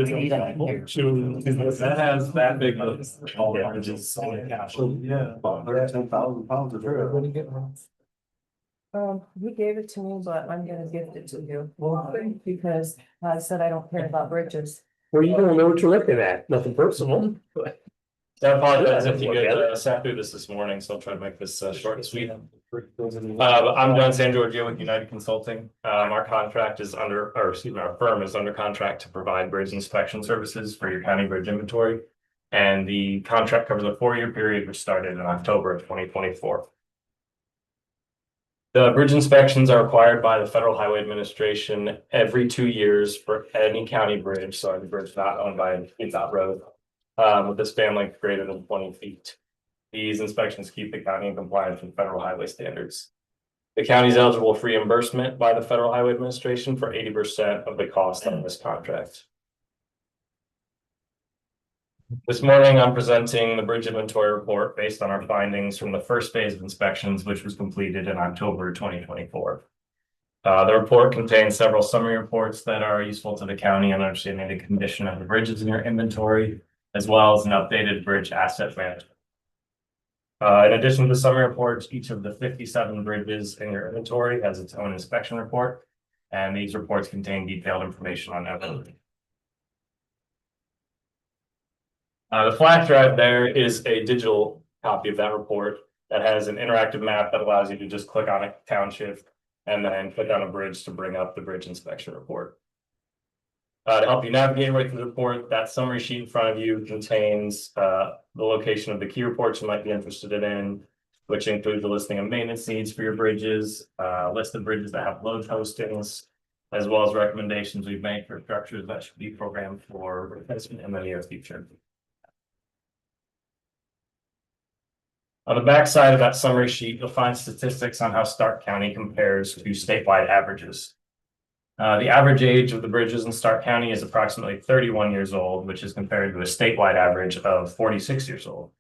was. That has that big of all the oranges. Yeah. 10,000 pounds of dirt. He gave it to me, but I'm gonna gift it to you, because I said I don't care about bridges. Well, you don't know what you're looking at, nothing personal. I apologize if you guys sat through this morning, so I'll try to make this short and sweet. I'm John San Giorgio with United Consulting. Our contract is under, or excuse me, our firm is under contract to provide bridge inspection services for your county bridge inventory. And the contract covers a 4-year period, which started in October of 2024. The bridge inspections are required by the Federal Highway Administration every 2 years for any county bridge, so the bridge not owned by a dot road. With a span length greater than 20 feet. These inspections keep the county in compliance with federal highway standards. The county is eligible for reimbursement by the Federal Highway Administration for 80% of the cost of this contract. This morning, I'm presenting the bridge inventory report based on our findings from the first phase of inspections, which was completed in October 2024. The report contains several summary reports that are useful to the county in understanding the condition of the bridges in your inventory, as well as an updated bridge asset management. In addition to the summary reports, each of the 57 bridges in your inventory has its own inspection report, and these reports contain detailed information on everything. The flash drive there is a digital copy of that report that has an interactive map that allows you to just click on a township and then click on a bridge to bring up the bridge inspection report. To help you navigate right through the report, that summary sheet in front of you contains the location of the key reports you might be interested in, which includes the listing of maintenance needs for your bridges, list of bridges that have load postings, as well as recommendations we've made for structures that should be programmed for replacement in the near future. On the back side of that summary sheet, you'll find statistics on how Stark County compares to statewide averages. The average age of the bridges in Stark County is approximately 31 years old, which is compared to a statewide average of 46 years old.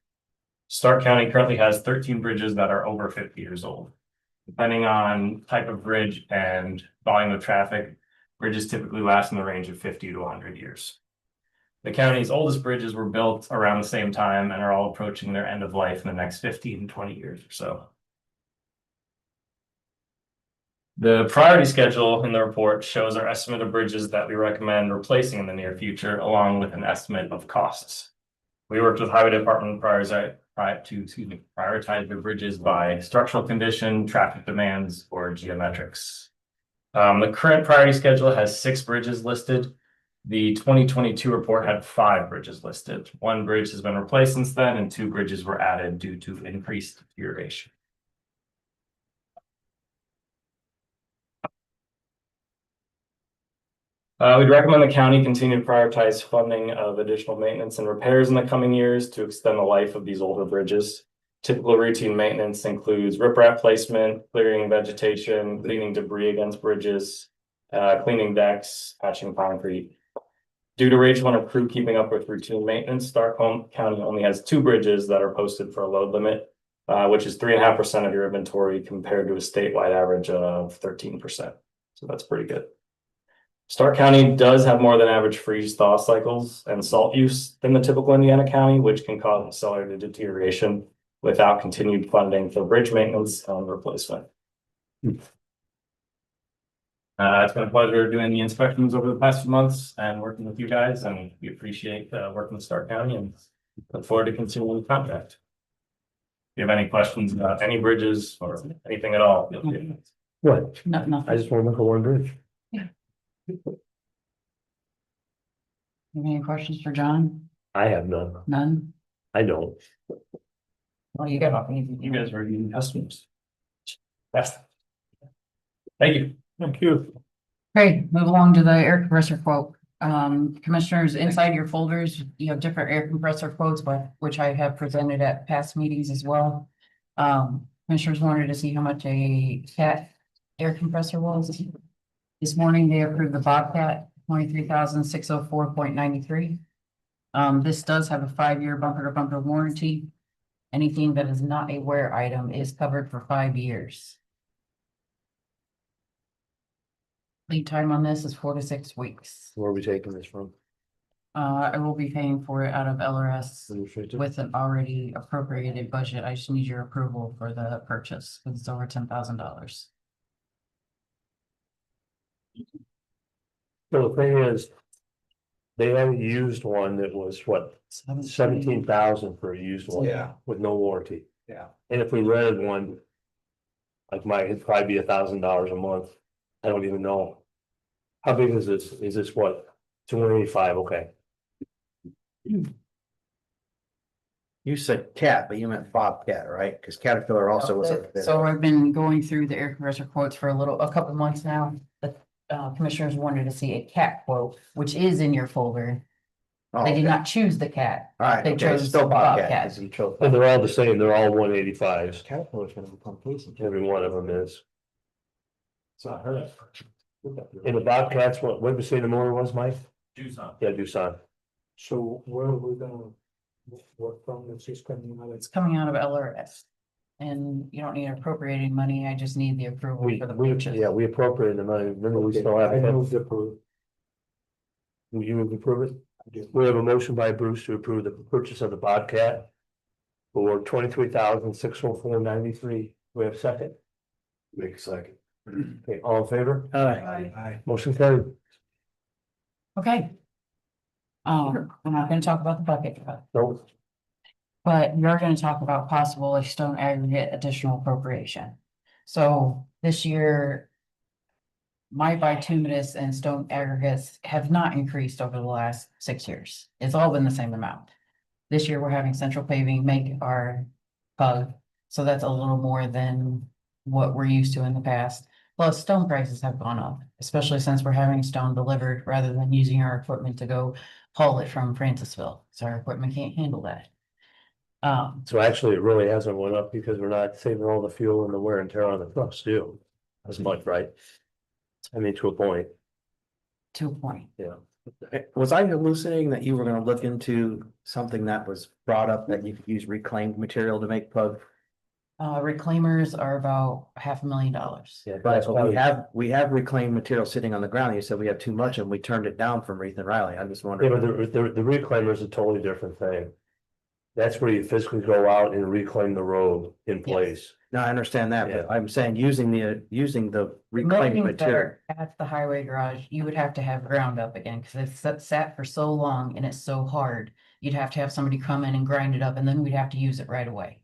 Stark County currently has 13 bridges that are over 50 years old. Depending on type of bridge and volume of traffic, bridges typically last in the range of 50 to 100 years. The county's oldest bridges were built around the same time and are all approaching their end of life in the next 15 to 20 years or so. The priority schedule in the report shows our estimate of bridges that we recommend replacing in the near future, along with an estimate of costs. We worked with Highway Department to prioritize the bridges by structural condition, traffic demands, or geometrics. The current priority schedule has 6 bridges listed. The 2022 report had 5 bridges listed. 1 bridge has been replaced since then, and 2 bridges were added due to increased deterioration. We'd recommend the county continue to prioritize funding of additional maintenance and repairs in the coming years to extend the life of these older bridges. Typical routine maintenance includes riprap placement, clearing vegetation, cleaning debris against bridges, cleaning decks, patching concrete. Due to Rage 1 of crew keeping up with routine maintenance, Stark County only has 2 bridges that are posted for a load limit, which is 3.5% of your inventory compared to a statewide average of 13%. So that's pretty good. Stark County does have more than average freeze thaw cycles and salt use than the typical Indiana county, which can cause accelerated deterioration without continued funding for bridge maintenance and replacement. It's been a pleasure doing the inspections over the past few months and working with you guys, and we appreciate working with Stark County and look forward to continuing the contract. If you have any questions about any bridges or anything at all, feel free. What? No. I just want to look at one bridge. Any questions for John? I have none. None? I don't. Well, you got. You guys are using customers. Yes. Thank you. Thank you. Okay, move along to the air compressor quote. Commissioners, inside your folders, you have different air compressor quotes, but which I have presented at past meetings as well. Commissioners wanted to see how much a cat air compressor was. This morning, they approved the Bobcat, 23,604.93. This does have a 5-year bumper to bumper warranty. Anything that is not a wear item is covered for 5 years. Lead time on this is 4 to 6 weeks. Where are we taking this from? I will be paying for it out of LRS with an already appropriated budget. I just need your approval for the purchase, because it's over $10,000. So the thing is, they had a used one that was what, 17,000 for a used one? Yeah. With no warranty. Yeah. And if we rented one, like mine, it'd probably be $1,000 a month. I don't even know. How big is this? Is this what? 285, okay. You said cat, but you meant Bobcat, right? Because Caterpillar also was. So I've been going through the air compressor quotes for a couple months now. The commissioners wanted to see a cat quote, which is in your folder. They did not choose the cat. All right, They okay, chose still Bobcat. Bobcat. 'Cause you chose And they're all the same, they're all 185s. Caterpillar's gonna become decent. Every one of them is. So I heard. And the Bobcats, what did we say the motor was, Mike? Tucson. Yeah, Doosan. So where are we gonna, what from is this coming out? It's coming out of LRS. And you don't need appropriating money. I just need the approval We, for the we, purchase. yeah, we appropriated the money, remember we still have. I moved to approve. Will you approve it? I do. We have a motion by Bruce to approve the purchase of the Bobcat. For 23,604.93. We have a second? Make a second. Okay, all in favor? Aye. Motion carried. Okay. I'm not gonna talk about the bucket truck, No, but we are gonna talk about possible a stone aggregate additional appropriation. So this year. My bituminous and stone aggregates have not increased over the last 6 years. It's all been the same amount. This year, we're having Central Paving make our bug, so that's a little more than what we're used to in the past. Plus, stone prices have gone up, especially since we're having stone delivered rather than using our equipment to go haul it from Francisville. So our equipment can't handle that. so actually it really hasn't went up because we're not saving all the fuel and the wear and tear on the trucks too. As much, right? I mean, to a point, To a point. yeah. Was I hallucinating that you were gonna look into something that was brought up that you could use reclaimed material to make plug? Reclaimers are about $500,000. Yeah, Right, that's but why we have reclaimed material sitting on the ground. You said we have too much and we turned it down from Reith and Riley. I'm just yeah, wondering. but the reclaimer is a totally different thing. That's where you physically go out and reclaim the road in place. No, I understand that, Yeah. but I'm saying using the reclaimed Mowings that material. are at the highway garage, you would have to have ground up again, because it's sat for so long and it's so hard. You'd have to have somebody come in and grind it up, and then we'd have to use it right away.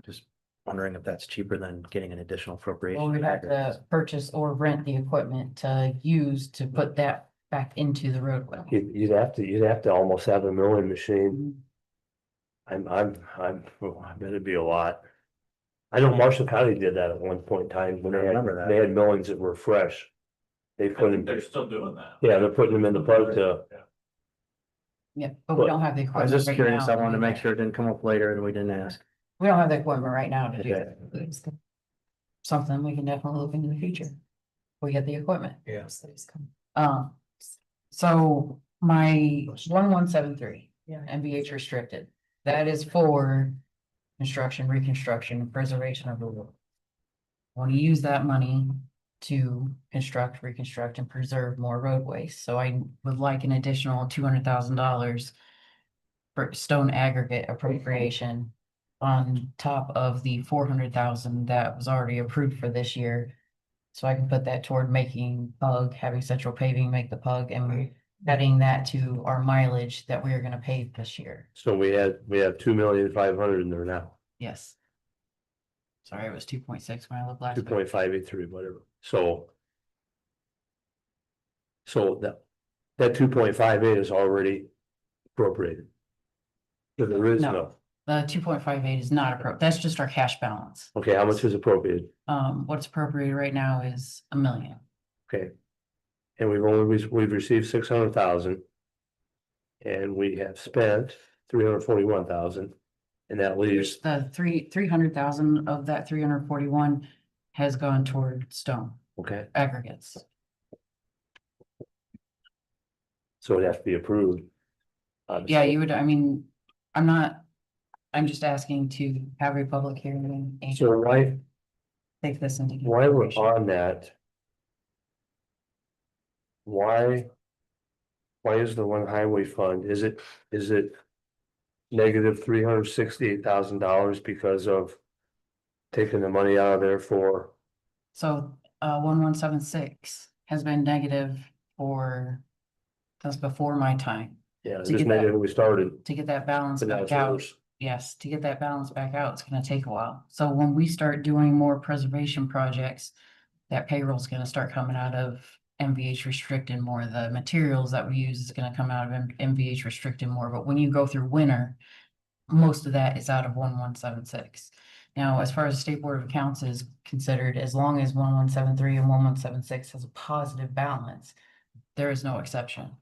Just wondering if that's cheaper than getting an additional appropriation. Or we'd have to purchase or rent the equipment to use to put that back into the roadway. You'd have to almost have a milling machine. I bet it'd be a lot. I know Marshall County did that at one point in time when I remember that. they had millings that were fresh. They put them, They're still doing that. yeah, they're putting them in the plug to. Yeah, but we don't have the I equipment. was just right curious. now I to wanted to do make that. sure it didn't come up later and we didn't ask. We don't have the equipment right now to do Okay. that. Something we can definitely look into the future. We get the equipment. Yeah. So my 1173, Yeah. MVH restricted, that is for construction, reconstruction, and preservation of the road. I want to use that money to construct, reconstruct, and preserve more roadways. So I would like an additional $200,000 for stone aggregate appropriation on top of the 400,000 that was already approved for this year. So I can put that toward making pug, having central paving make the pug, and adding that to our mileage that we are gonna pave this year. So we have 2,500,000 in there now, Yes. Sorry, it was 2.6 when I looked last. 2.583, whatever, so. So that 2.58 is already appropriated. So there is No. no, The 2.58 is not appropriate. That's just our cash balance. okay, how much is appropriated? What's appropriated right now is $1 million. Okay. And we've received 600,000. And we have spent 341,000. And that leaves, The 300,000 of that 341 has gone toward stone okay, aggregates. so it has to be approved. Yeah, you would, I mean, I'm just asking to have a public hearing and So why take this into we're consideration. on that? Why is the one highway fund, is it negative $368,000 because of taking the money out of there for, So, 1176 has been negative that's before my time. yeah, To just get that- negative when we started, To get that balance but now back it's out. worse. Yes, to get that balance back out, it's gonna take a while. So when we start doing more preservation projects, that payroll's gonna start coming out of MVH restricted more. The materials that we use is gonna come out of MVH restricted more. But when you go through winter, most of that is out of 1176. Now, as far as the State Board of Accounts is considered, as long as 1173 and 1176 has a positive balance, there is no exception.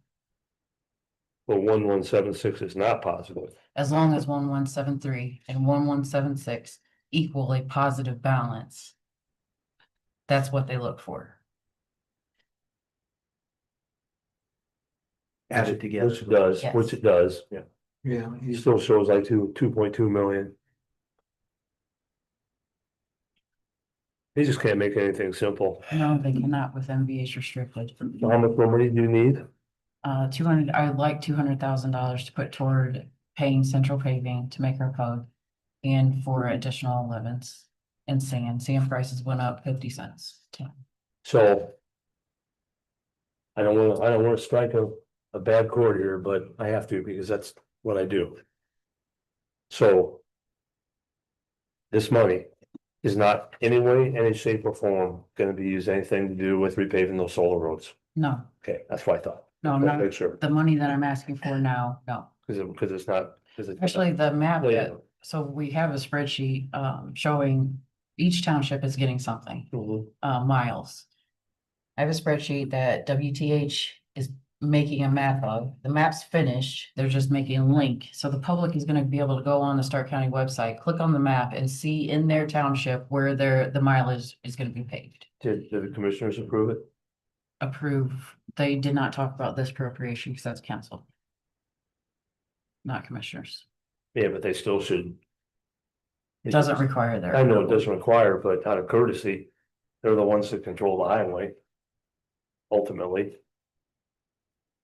Well, 1176 is not positive. As long as 1173 and 1176 equal a positive balance. That's what they look for. Added together. Which it does, Yes. which it does, yeah. Yeah, It still shows like 2.2 million. They just can't make anything simple. No, they cannot with MVH restricted. So how much more money do you need? 200, I would like $200,000 to put toward paying central paving to make our code. And for additional 11s and sand prices went up 50 cents. So. I don't wanna strike a bad chord here, but I have to because that's what I do. So. This money is not any way, any shape or form gonna be used anything to do with repaving those solar roads. No, Okay, that's what I thought. no, Wanna no, Make sure, the money that I'm asking for now, no. because it's not, Actually, the map, Yeah. so we have a spreadsheet, showing each township is getting something, miles. I have a spreadsheet that WTH is making a map of. The map's finished. They're just making a link. So the public is gonna be able to go on the Stark County website, click on the map and see in their township where the mileage is gonna be paved. Did the commissioners approve it? Approve. They did not talk about this appropriation because that's council. Not commissioners. Yeah, but they still should. It doesn't require their. I know it doesn't require, but out of courtesy, they're the ones that control the highway. Ultimately.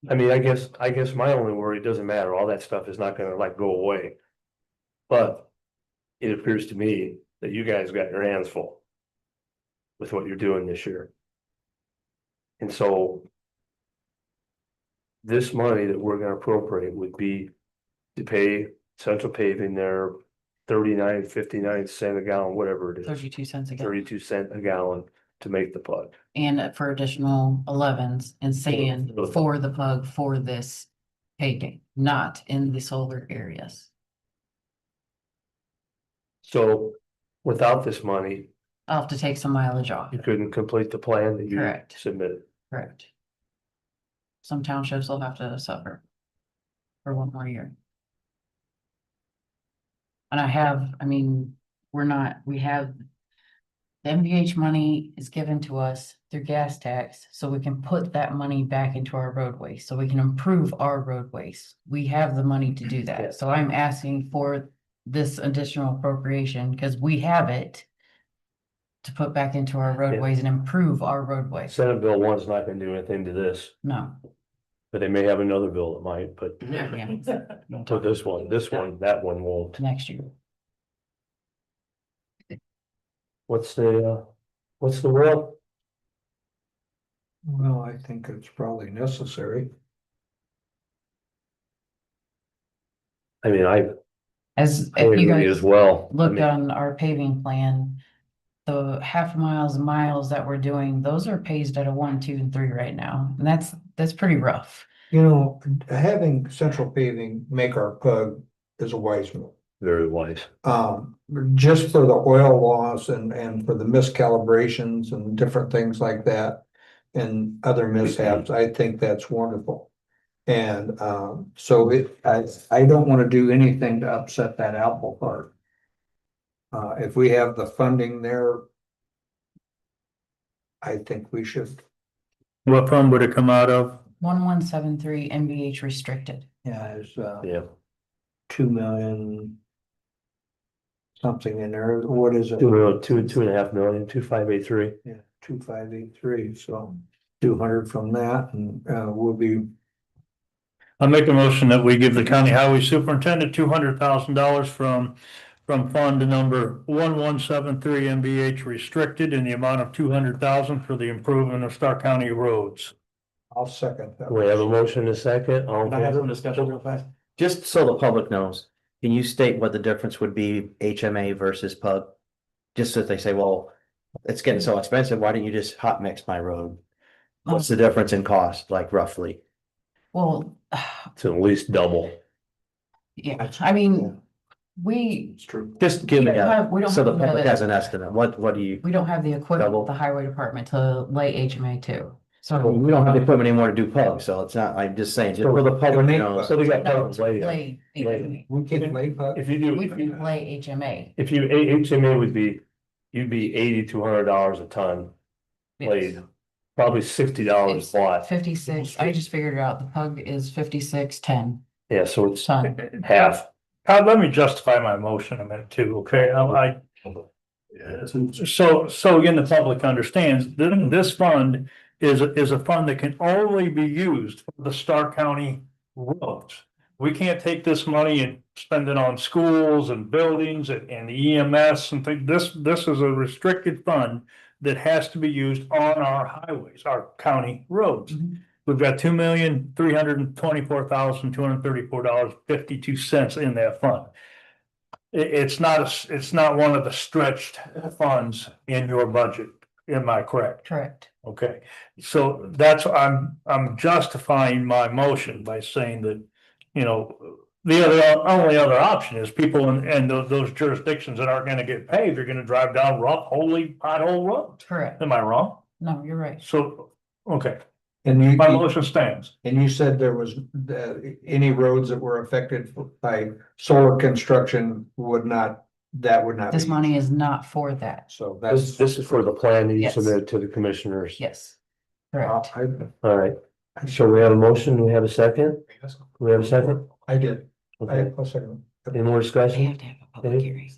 I mean, I guess my only worry, doesn't matter, all that stuff is not gonna like go away. But it appears to me that you guys got your hands full. With what you're doing this year. And so. This money that we're gonna appropriate would be to pay central paving their 39.59 cents a gallon, whatever it is. 32 cents a gallon. 32 cents a gallon to make the plug. And for additional 11s and sand for the plug for this paving, not in the solar areas. So without this money, I'll have to take some mileage off. you couldn't complete the plan that you Correct. submitted. Correct. Some townships will have to suffer for one more year. And we have The MVH money is given to us through gas tax, so we can put that money back into our roadways, so we can improve our roadways. We have the money to do that, so I'm asking for this additional appropriation, because we have it. To put back into our roadways and improve our roadways. Senate Bill 1's not gonna do anything to this, No, but they may have another bill that might, but yeah, to this one, that one won't. next year. What's the will? Well, I think it's probably necessary. I mean, I As if agree you as guys well. I looked mean, on our paving plan. The half miles and miles that we're doing, those are paced at a 1, 2, and 3 right now, and that's pretty rough. You know, having central paving make our pug is a wise move. very wise. Just for the oil loss and for the miscalibrations and different things like that. And other mishaps, I think that's wonderful. And, so I don't wanna do anything to upset that apple cart. If we have the funding there. I think we should, What fund would it come out of? 1173 MVH restricted. yeah, there's, Yeah. 2 million. Something in there, what is it? 2.5 million, 2,583. Yeah, 2,583, so 200 from that and we'll be, I'll make a motion that we give the county highway superintendent $200,000 from fund number 1173 MVH restricted in the amount of 200,000 for the improvement of Stark County roads. I'll second that. We have a motion and a second. All in Can I have favor? some discussion real fast? Just so the public knows, can you state what the difference would be HMA versus pug? Just so they say, well, it's getting so expensive, why didn't you just hot mix my road? What's the difference in cost, like roughly? Well, It's at least double. yeah, I mean, we, It's true. Just give me We don't a, have- we don't so the have public the- has an estimate, what do you? we don't have the equipment Double. with the highway department to lay HMA too. So We don't have the equipment anymore to do pug, so it's not, I'm just saying, just for the public, you know. So we got no, problems to later. lay HMA. We can lay, but If you do, We can lay HMA. if you, HMA would be, you'd be $80 to $100 a ton laid. Probably $60 It's watt. 56, I just figured it out, the pug is 5610 Yeah, so it's ton. half. Let me justify my motion a minute too, okay? So again, the public understands that this fund is a fund that can only be used for the Stark County roads. We can't take this money and spend it on schools and buildings and EMS and things. This is a restricted fund that has to be used on our highways, our county roads. We've got $2,324,234.52 in that fund. It's not one of the stretched funds in your budget, am I correct? Correct. Okay, so that's, I'm justifying my motion by saying that, you know, the only other option is people in those jurisdictions that aren't gonna get paid, they're gonna drive down rough, holy pothole roads. Correct. Am I wrong? No, you're right. So, okay, and you, my motion stands. and you said there was, any roads that were affected by solar construction would not, that would not. This be- money is not for that. So that's. This is for the plan that you Yes. submitted to the commissioners. Yes. Correct. All right, so we have a motion, we have a second? We have a second? I did. Okay, I'll second. any more They discussion? have to have a public hearing.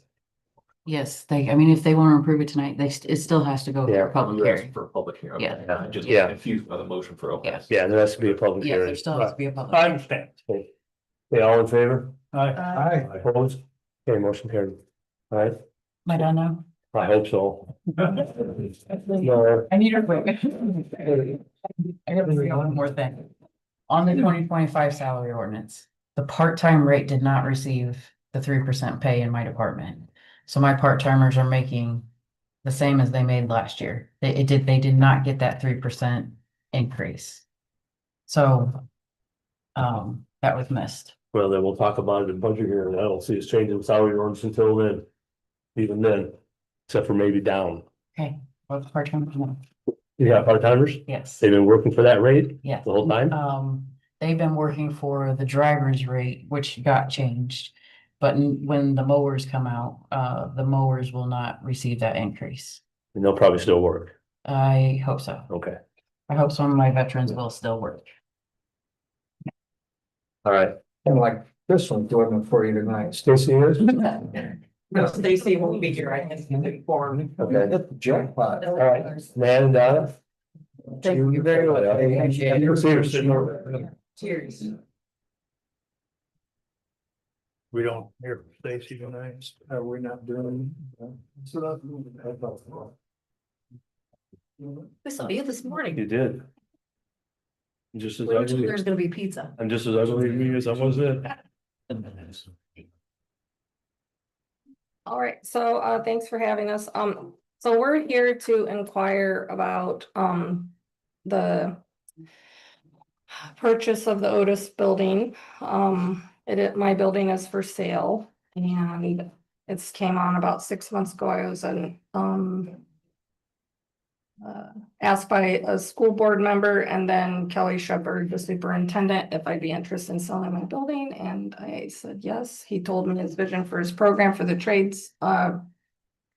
Yes, I mean, if they want to approve it tonight, it still has to go through Yeah, a public You asked hearing. for a public hearing. Yeah. Okay, I just Yeah. confused by the motion for open. Yeah. Yeah, there has to be a public Yeah, hearing. there still has to be a public. I hearing. understand. Okay, all in favor? Aye. Opposed? Okay, motion carried. All right, Am I done now? I hope so. No, I need a quick. I gotta say one more thing. On the 2025 salary ordinance, the part-time rate did not receive the 3% pay in my department. So my part-timers are making the same as they made last year. They did not get that 3% increase. So, that was missed. well, then we'll talk about it in budget hearing. I don't see us changing salary ordinance until then. Even then, except for maybe down. Okay, what's part-timers want? You got part-timers? Yes. They've been working for that rate Yeah. the whole time? They've been working for the driver's rate, which got changed. But when the mowers come out, the mowers will not receive that increase. And they'll probably still work. I hope so. Okay, I hope some of my veterans will still work. all right. And like this one's doing it for you tonight. Stacy is. No, Stacy won't be here, I guess, informed. Okay. That's the jackpot. All right, man and Donna. Thank you very much. Cheers. We don't hear from Stacy tonight. Are we not doing? We saw you this morning. You did. Just as We were told ugly. there's gonna be pizza. I'm just as ugly to me as I was then. All right, so thanks for having us. So we're here to inquire about the purchase of the Otis building. My building is for sale and it's came on about 6 months ago. I was asked by a school board member and then Kelly Shepherd, the superintendent, if I'd be interested in selling my building, and I said yes. He told me his vision for his program for the trades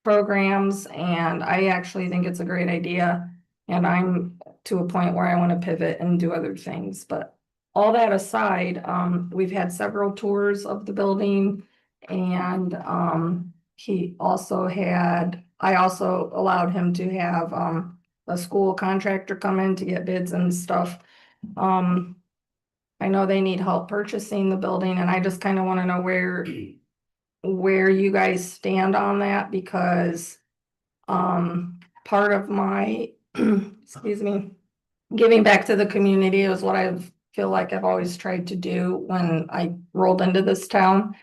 programs, and I actually think it's a great idea. And I'm to a point where I want to pivot and do other things, but all that aside, we've had several tours of the building, and I also allowed him to have a school contractor come in to get bids and stuff. I know they need help purchasing the building, and I just kind of want to know where you guys stand on that, because part of my excuse me, giving back to the community is what I feel like I've always tried to do when I rolled into this town.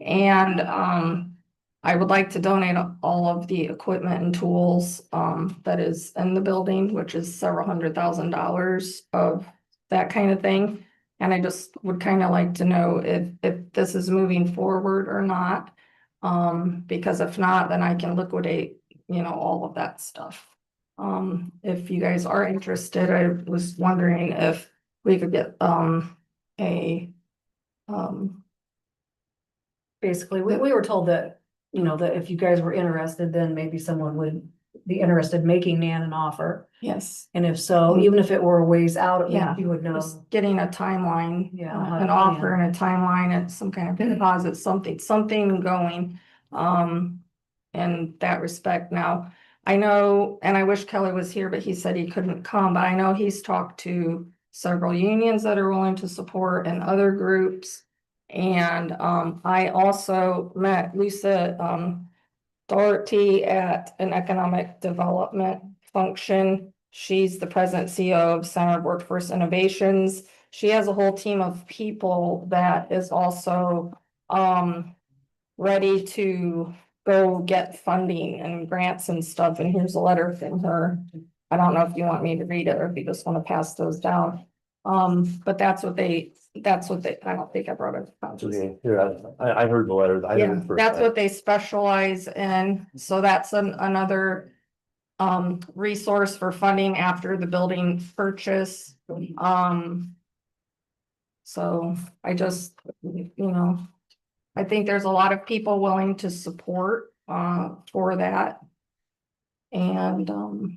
And I would like to donate all of the equipment and tools that is in the building, which is several $100,000 of that kind of thing. And I just would kind of like to know if this is moving forward or not. Because if not, then I can liquidate, all of that stuff. If you guys are interested, I was wondering if we could get Basically, we were told that, that if you guys were interested, then maybe someone would be interested in making Nan an offer. yes. And if so, even if it were a ways out, at Yeah, least you would know. Just getting a timeline, Yeah, how to an offer plan. and a timeline and some kind of deposit, something going. In that respect. Now, I know, and I wish Kelly was here, but he said he couldn't come, but I know he's talked to several unions that are willing to support and other groups. And I also met Lisa Doherty at an economic development function. She's the president CEO of Center of Workforce Innovations. She has a whole team of people that is also ready to go get funding and grants and stuff. And here's a letter from her. I don't know if you want me to read it or if you just want to pass those down. But that's what I don't think I brought it. Okay, here, I heard the letter. I Yeah, didn't first that's time. what they specialize in. So that's another resource for funding after the building purchase. So I just, I think there's a lot of people willing to support for that. And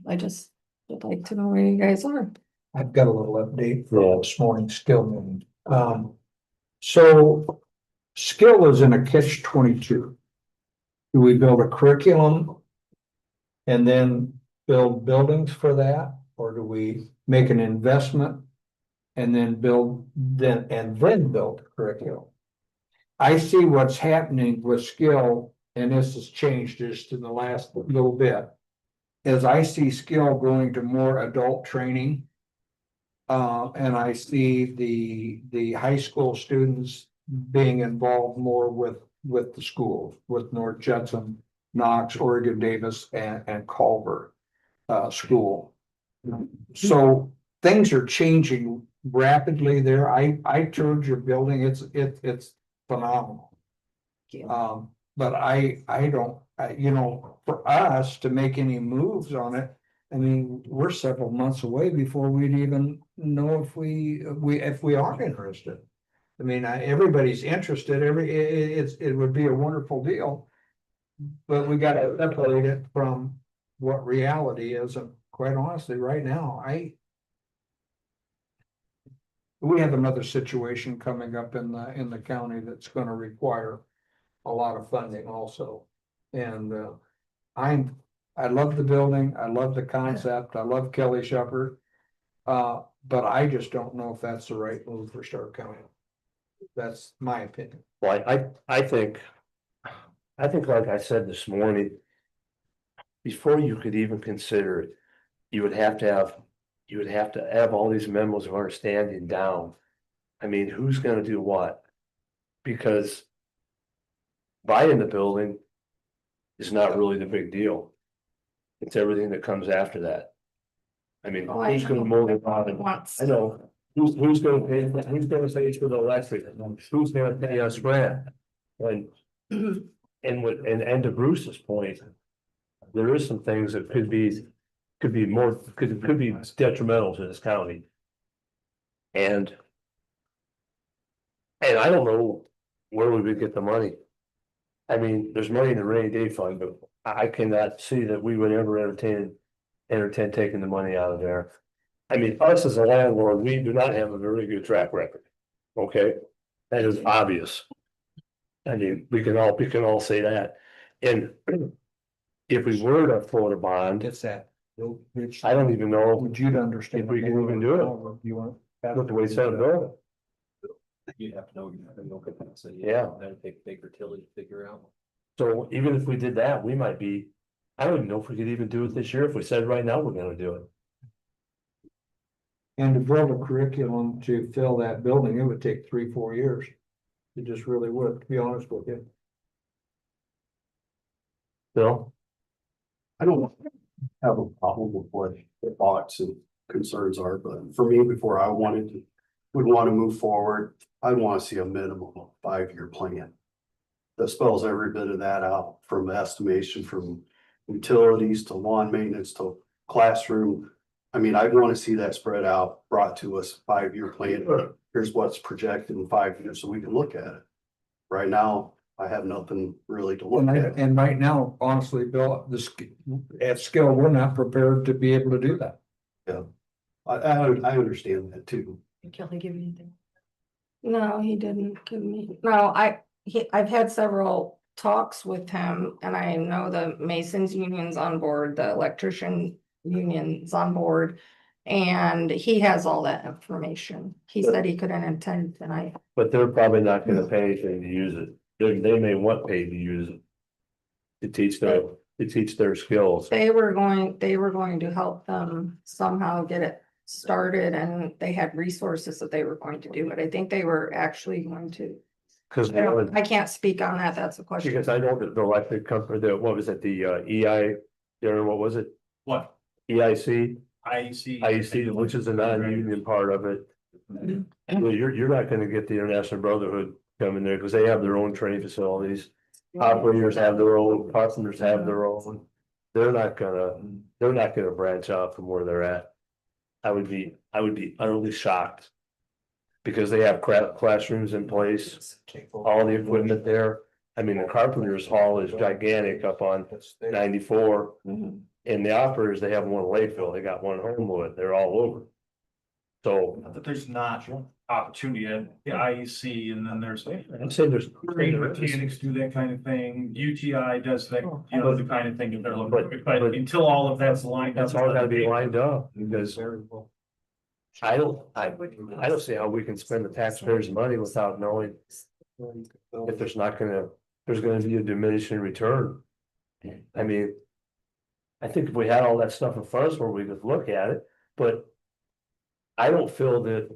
I just would like to know where you guys are. I've got a little update for this morning's skill meeting. So skill is in a catch-22. Do we build a curriculum and then build buildings for that? Or do we make an investment and then build build curriculum? I see what's happening with skill, and this has changed just in the last little bit. As I see skill going to more adult training. And I see the high school students being involved more with the schools, with North Judson, Knox, Oregon Davis, and Culver school. So things are changing rapidly there. I toured your building. It's phenomenal. But I don't, for us to make any moves on it, I mean, we're several months away before we'd even know if we are interested. I mean, everybody's interested, it would be a wonderful deal. But we gotta separate it from what reality is, and quite honestly, right now, we have another situation coming up in the county that's gonna require a lot of funding also. And, I love the building, I love the concept, I love Kelly Shepherd. But I just don't know if that's the right move for Stark County. That's my opinion. Well, I think, like I said this morning, before you could even consider it, you would have to have all these memos of understanding down. I mean, who's gonna do what? Because buying the building is not really the big deal. It's everything that comes after that. I mean, Oh, I who's gonna know. mow the lawn? Once. I know, who's gonna pay for the electric? Who's gonna pay us rent? And to Bruce's point, there is some things that could be detrimental to this county. And I don't know where we would get the money. I mean, there's money in the rainy day fund, but I cannot see that we would ever entertain taking the money out of there. I mean, us as a landlord, we do not have a very good track record. Okay, that is obvious. I mean, we can all say that. And if we were to float a bond, It's that. I don't even know Would you understand? if we can even do it. You want? Look the way it's set up. You have to know, you have to know capacity. Yeah. That'd take Baker Tilly to figure out. So even if we did that, we might be, I don't even know if we could even do it this year. If we said right now we're gonna do it. And to build a curriculum to fill that building, it would take 3-4 years. It just really would, to be honest with you. Bill? I don't have a problem with what the thoughts and concerns are, but for me, before I would want to move forward, I'd want to see a minimum of 5-year plan. That spells every bit of that out, from estimation, from utilities to lawn maintenance to classroom. I mean, I'd want to see that spread out, brought to us 5-year plan. Here's what's projected in 5 years so we can look at it. Right now, I have nothing really to look at. And right now, honestly, Bill, at scale, we're not prepared to be able to do that. Yeah, I understand that too. Did Kelly give you anything? No, he didn't give me, no, I've had several talks with him and I know the Masons union's on board, the electrician union's on board. And he has all that information. He said he couldn't attend tonight. But they're probably not gonna pay anything to use it. They may want paid to use it. To teach their skills. They were going to help them somehow get it started and they had resources that they were going to do it. I think they were actually going to. Cause I can't speak on that. That's a question. because I know that the electric company, what was it, the EI, Darren, what was it? What? EIC, IEC. which is a non-union part of it. Well, you're not gonna get the International Brotherhood coming there, cause they have their own training facilities. Operators have their own, carpenters have their own. They're not gonna branch out from where they're at. I would be utterly shocked. Because they have classrooms in place, all the equipment there. I mean, the carpenter's hall is gigantic up on 94. And the operators, they have one in Lakeville, they got one in Homewood, they're all over. So But there's not opportunity at the IEC and then there's. I'm saying there's. Train mechanics do that kind of thing, UTI does that, the kind of thing that they're looking for, but until all of that's lined up. That's all gotta be lined up, because I don't see how we can spend the taxpayers' money without knowing if there's gonna be a diminishing return. I mean, I think if we had all that stuff in front of us where we could look at it, but I don't feel that,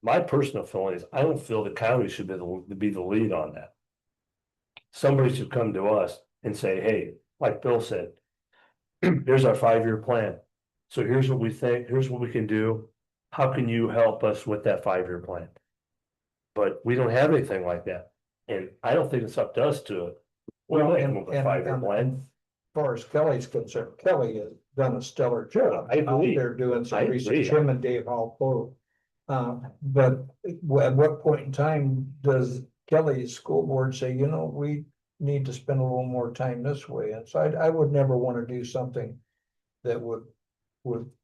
my personal feeling is, I don't feel the county should be the lead on that. Somebody should come to us and say, hey, like Bill said, here's our 5-year plan. So here's what we think, here's what we can do. How can you help us with that 5-year plan? But we don't have anything like that. And I don't think it's up to us to. Well, and a 5-year plan. As far as Kelly's concerned, Kelly has done a stellar job. I agree. They're doing some I research, agree. him and Dave Hall both. But at what point in time does Kelly's school board say, we need to spend a little more time this way? And so I would never want to do something that would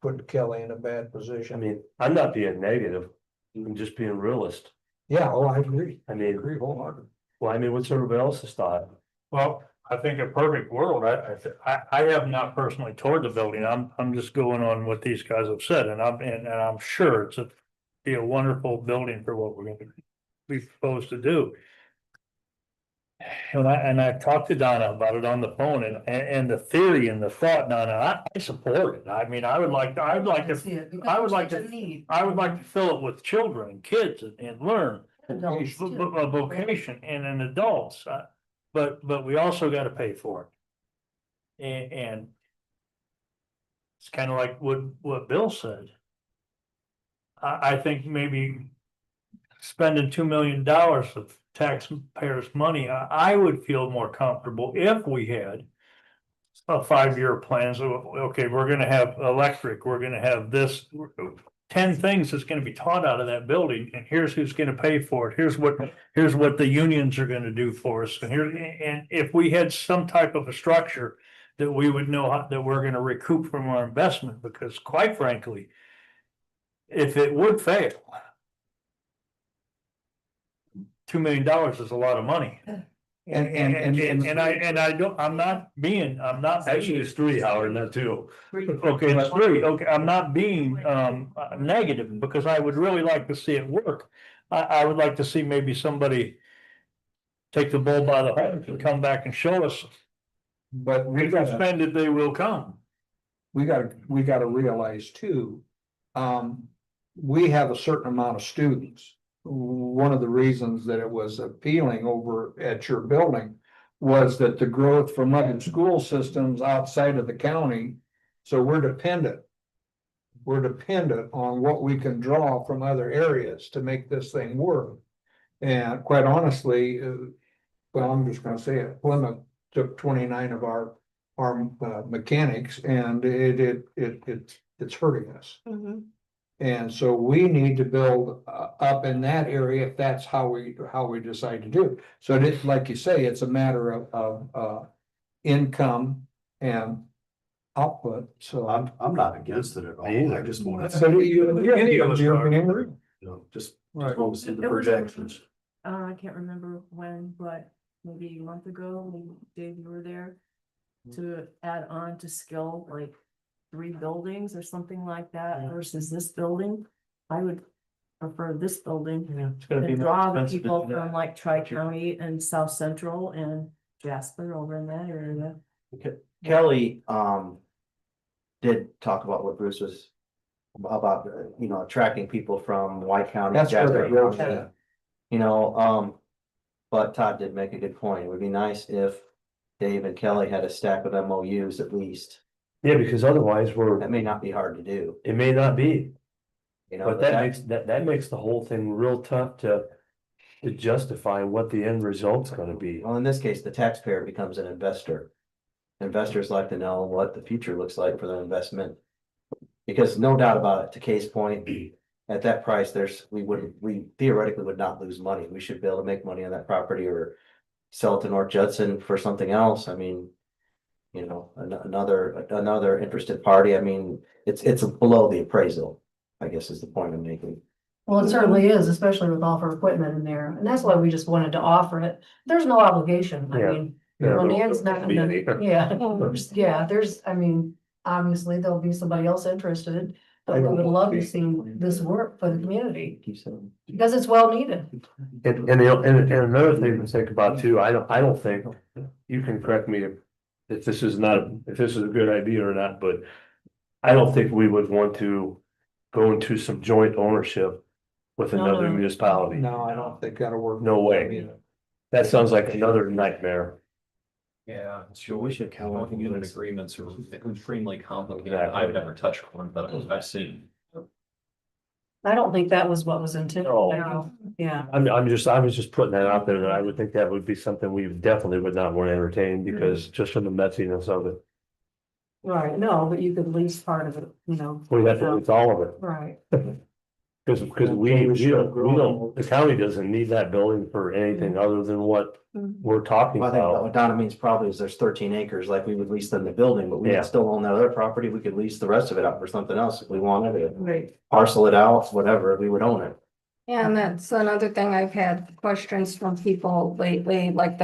put Kelly in a bad I position. mean, I'm not being negative, I'm just being realist. Yeah, oh, I agree. I mean, Agree wholeheartedly. well, I mean, what's everybody else's thought? Well, I think a perfect world, I have not personally toured the building, I'm just going on what these guys have said, and I'm sure be a wonderful building for what we're gonna be supposed to do. And I talked to Donna about it on the phone, and the theory and the thought, Donna, I support it, I mean, I would like to fill it with children and kids and learn. Adults, too. A vocation and an adults, but we also gotta pay for it. And it's kind of like what Bill said. I think maybe spending $2 million of taxpayers' money, I would feel more comfortable if we had a 5-year plan. So, okay, we're gonna have electric, we're gonna have this, 10 things that's gonna be taught out of that building, and here's who's gonna pay for it. Here's what the unions are gonna do for us. And if we had some type of a structure that we would know that we're gonna recoup from our investment, because quite frankly, if it would fail, $2 million is a lot of money. And I'm not being. Actually, it's 3, Howard, not 2. Okay, it's 3, okay, I'm not being negative, because I would really like to see it work. I would like to see maybe somebody take the bull by the horns and come back and show us. But If we spend it, they will come. we gotta realize too, we have a certain amount of students. One of the reasons that it was appealing over at your building was that the growth from other school systems outside of the county. So we're dependent. We're dependent on what we can draw from other areas to make this thing work. And quite honestly, well, I'm just gonna say it, Plymouth took 29 of our mechanics, and it's hurting us. And so we need to build up in that area if that's how we decide to do it. So it is, like you say, it's a matter of income and output. So I'm not against it at all. I just want to, So you just Right. want to see the It was- projections. I can't remember when, but maybe a month ago, when Dave, you were there. To add on to skill, like 3 buildings or something like that versus this building. I would prefer this building. It's gonna be And more draw the expensive people to do that. from like Tri-County and South Central and Jasper over in that area. Kelly, did talk about what Bruce was about, attracting people from White County. That's where Jasper they go. County. But Todd did make a good point. It would be nice if Dave and Kelly had a stack of MOUs at least. Yeah, because otherwise That may not be hard to do, it may not be, but that that- makes, that makes the whole thing real tough to justify what the end result's gonna be. Well, in this case, the taxpayer becomes an investor. Investors like to know what the future looks like for their investment. Because no doubt about it, to Kay's point, at that price, we theoretically would not lose money. We should be able to make money on that property or sell it to North Judson for something else. I mean, another interested party. I mean, it's below the appraisal, I guess is the point I'm making. Well, it certainly is, especially with all of our equipment in there, and that's why we just wanted to offer it. There's no obligation, I Yeah. mean. Yeah. Dan's not gonna, I mean, obviously, there'll be somebody else interested, but we would love to see this work for the community, because it's well needed. And another thing to think about too, I don't think, you can correct me if this is a good idea or not, but I don't think we would want to go into some joint ownership with another municipality. No, I don't think that'll work. No way. That sounds like another nightmare. Yeah, Sure, we should count on Unit agreements are extremely complicated. I've never touched one, but I've seen. I don't think that was what was intended. No. Yeah. I was just putting that out there, that I would think that would be something we definitely would not want to entertain, because just from the messiness of it, Right, no, but you could lease part of it, we have to, it's all of it. Right. Cause the county doesn't need that building for anything other than what we're talking I think about. what Donna means probably is there's 13 acres, like we would lease them the building, but we Yeah. would still own that other property. We could lease the rest of it out for something else if we wanted it. Right. Parcel it out, whatever, we would own it. Yeah, and that's another thing I've had questions from people lately, like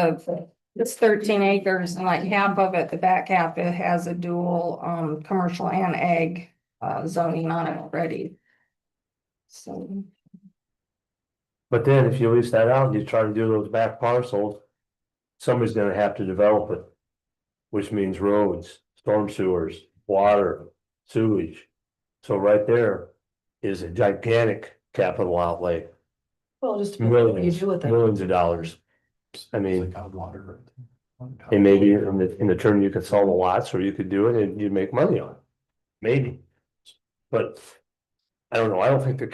it's 13 acres and like half of it, the back half, it has a dual, commercial and ag, zoning on it already. So, But then if you lease that out and you try to do those back parcels, somebody's gonna have to develop it. Which means roads, storm sewers, water, sewage. So right there is a gigantic capital outlay, Well, just depends on what you do with it. millions of dollars. I mean, and maybe in the term you could sell the lots or you could do it and you'd make money on it. Maybe. But I don't know, I don't think that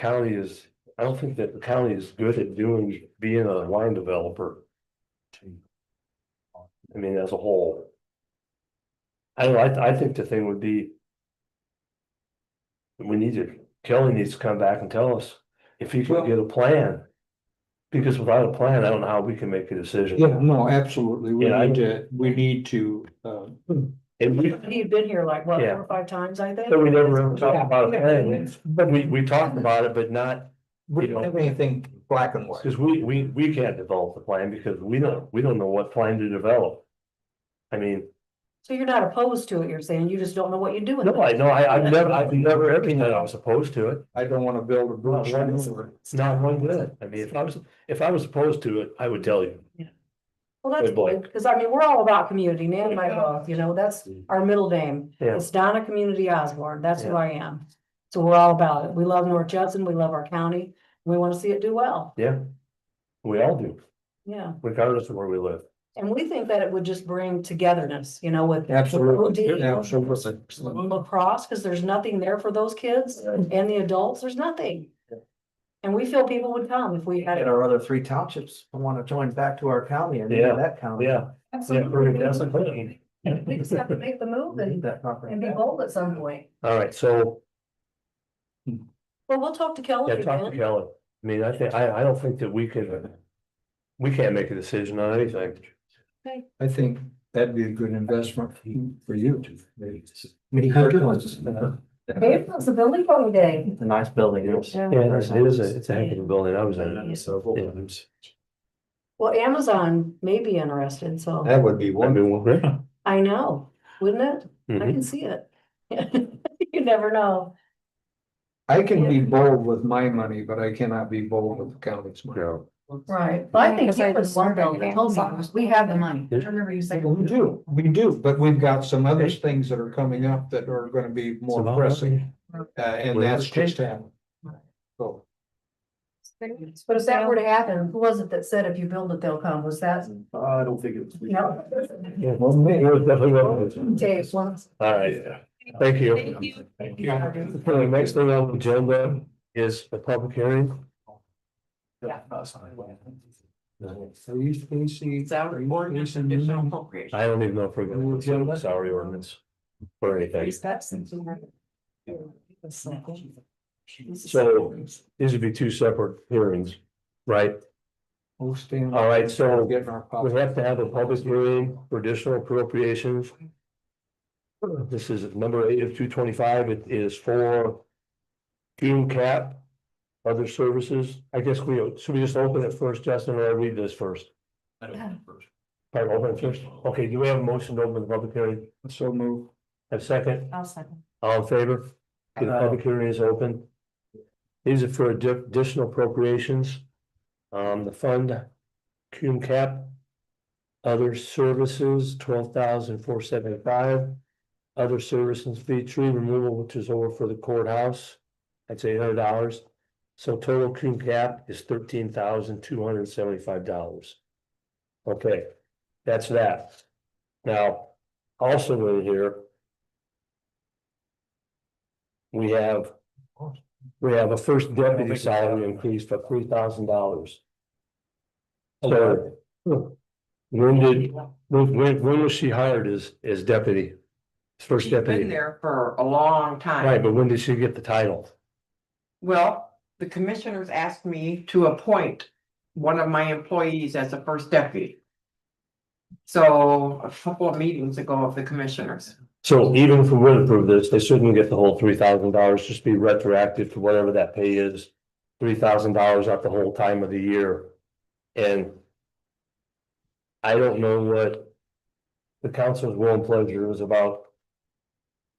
the county is good at being a line developer. I mean, as a whole. I don't know, I think the thing would be. Kelly needs to come back and tell us if he can get a plan. Because without a plan, I don't know how we can make a decision. Yeah, no, absolutely. Yeah, We need to, And You've been here like, what, Yeah. 4 or 5 times, I think? but we never really talked about a plan, but we talked about it, but not, we don't have anything black and white. because we can't develop the plan because we don't know what plan to develop. I mean, So you're not opposed to it, you're saying, you just don't know what you do with it? no, I've never everything that I was opposed to it. I don't wanna build a bridge. It's not one bit. I mean, if I was opposed to it, I would tell you. Well, that's Good boy. good, because I mean, we're all about community, Nan and I both, you know, that's our middle name. Yeah. It's Donna Community Osborne, that's who Yeah. I am. So we're all about it. We love North Judson, we love our county, we want to see it do well, Yeah. We all do, yeah. regardless of where we live. And we think that it would just bring togetherness, you know, with. Absolutely, Absolutely. absolutely. Lacrosse, because there's nothing there for those kids and the adults, there's nothing. And we feel people would come if we had And it. our other 3 townships want to join back to our county and Yeah. that county. Yeah. Absolutely. That's a thing. We just have to make the move and be bold at some point. All right, so, Well, we'll talk to Kelly yeah, talk to again. Kelly. I mean, I don't think that we can't make a decision on anything. I think that'd be a good investment for you to. Hey, it's a building party day. It's a nice building. Yes. Yeah, it's a heck of a building. I was in it, so. Yeah. Well, Amazon may be interested, so That would be That'd be wonderful. great. I know, wouldn't it? I Mhm. can see it. You never know. I can be bold with my money, but I cannot be bold with the county's money. Yeah. Right, but I think Because I you was just one started building that told me, Amazon. we have the money. I remember you saying. We do, but we've got some other things that are coming up that are gonna be more pressing, and that's just happened. So, But if that were to happen, who was it that said if you build it, they'll come? Was that? I don't think it's. No. Yeah, well, me, it was definitely one of those. Dave, once. All right, thank you. For the next thing on the agenda is a public hearing. Yeah. are you Stacy? Salary ordinance, additional appropriation. I don't even know if we're gonna do a salary ordinance or anything. So these would be 2 separate hearings, right? We'll stand. All right, so Getting our. we have to have a public hearing for additional appropriations. This is number 8 of 225. It is for Cume Cap, other services. I guess should we just open it first, Justin, or I read this first? Probably open it first. Okay, do we have a motion to open the public hearing? So move. Have a second? I'll second. All in favor? Okay, the public hearing is open. These are for additional appropriations. The fund, Cume Cap. Other services, 12,475. Other services, fee tree removal, which is over for the courthouse. That's $800. So total Cume Cap is $13,275. Okay, that's that. Now, also in here. We have a first deputy salary increase for $3,000. So, when was she hired as deputy? First She's been deputy, there for a long time. right, but when did she get the title? Well, the commissioners asked me to appoint one of my employees as a first deputy. So a couple of meetings ago of the commissioners. So even if we would approve this, they shouldn't get the whole $3,000, just be retroactive to whatever that pay is. $3,000 out the whole time of the year. And I don't know what the council's will and pleasure is about.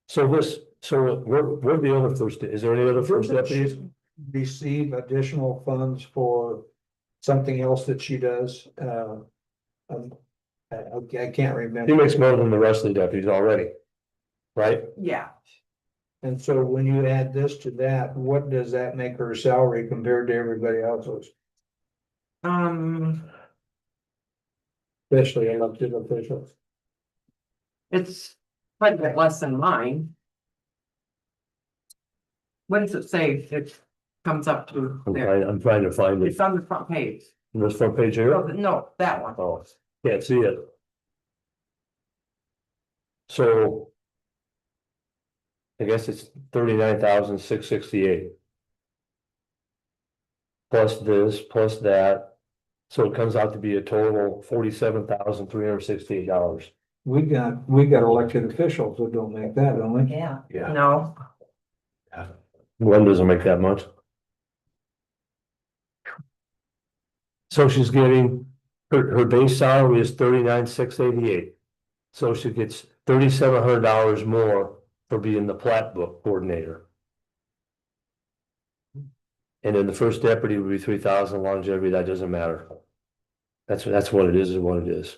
So where the other first, is there any other first deputies? Receive additional funds for something else that she does, I can't He remember. makes more than the rest of the deputies already. Right? Yeah, And so when you add this to that, what does that make her salary compared to everybody else's, especially elected officials? it's quite a bit less than mine. What does it say? It comes up to there. I'm trying to find it. It's on the front page. This front page here? No, that one. Oh, can't see it. So. I guess it's 39,668. Plus this, plus that. So it comes out to be a total $47,368. We got elected officials that don't make that, don't we? Yeah. Yeah. No, One doesn't make that much. So she's getting, her base salary is 39,688. So she gets $3,700 more for being the plat book coordinator. And then the first deputy would be 3,000 longevity, that doesn't matter. That's what it is what it is.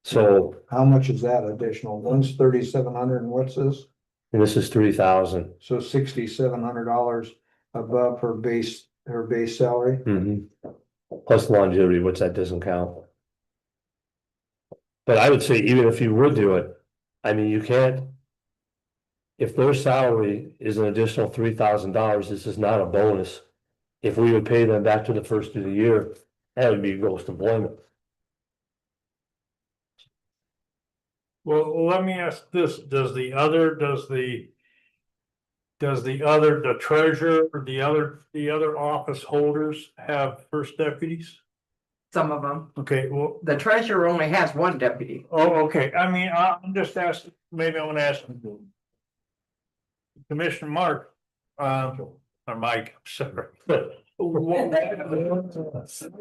So, How much is that additional? One's 3,700 and what's this? and this is 3,000. So $6,700 above her base salary. Plus longevity, which that doesn't count. But I would say even if you would do it, I mean, you can't. If their salary is an additional $3,000, this is not a bonus. If we would pay them back to the first of the year, that would be gross employment. Well, let me ask this, does the treasurer or the other office holders have first deputies? some of them. Okay, well, The treasurer only has one deputy. oh, okay, I mean, I'm just asking, maybe I wanna ask Commissioner Mark, or Mike, sorry. What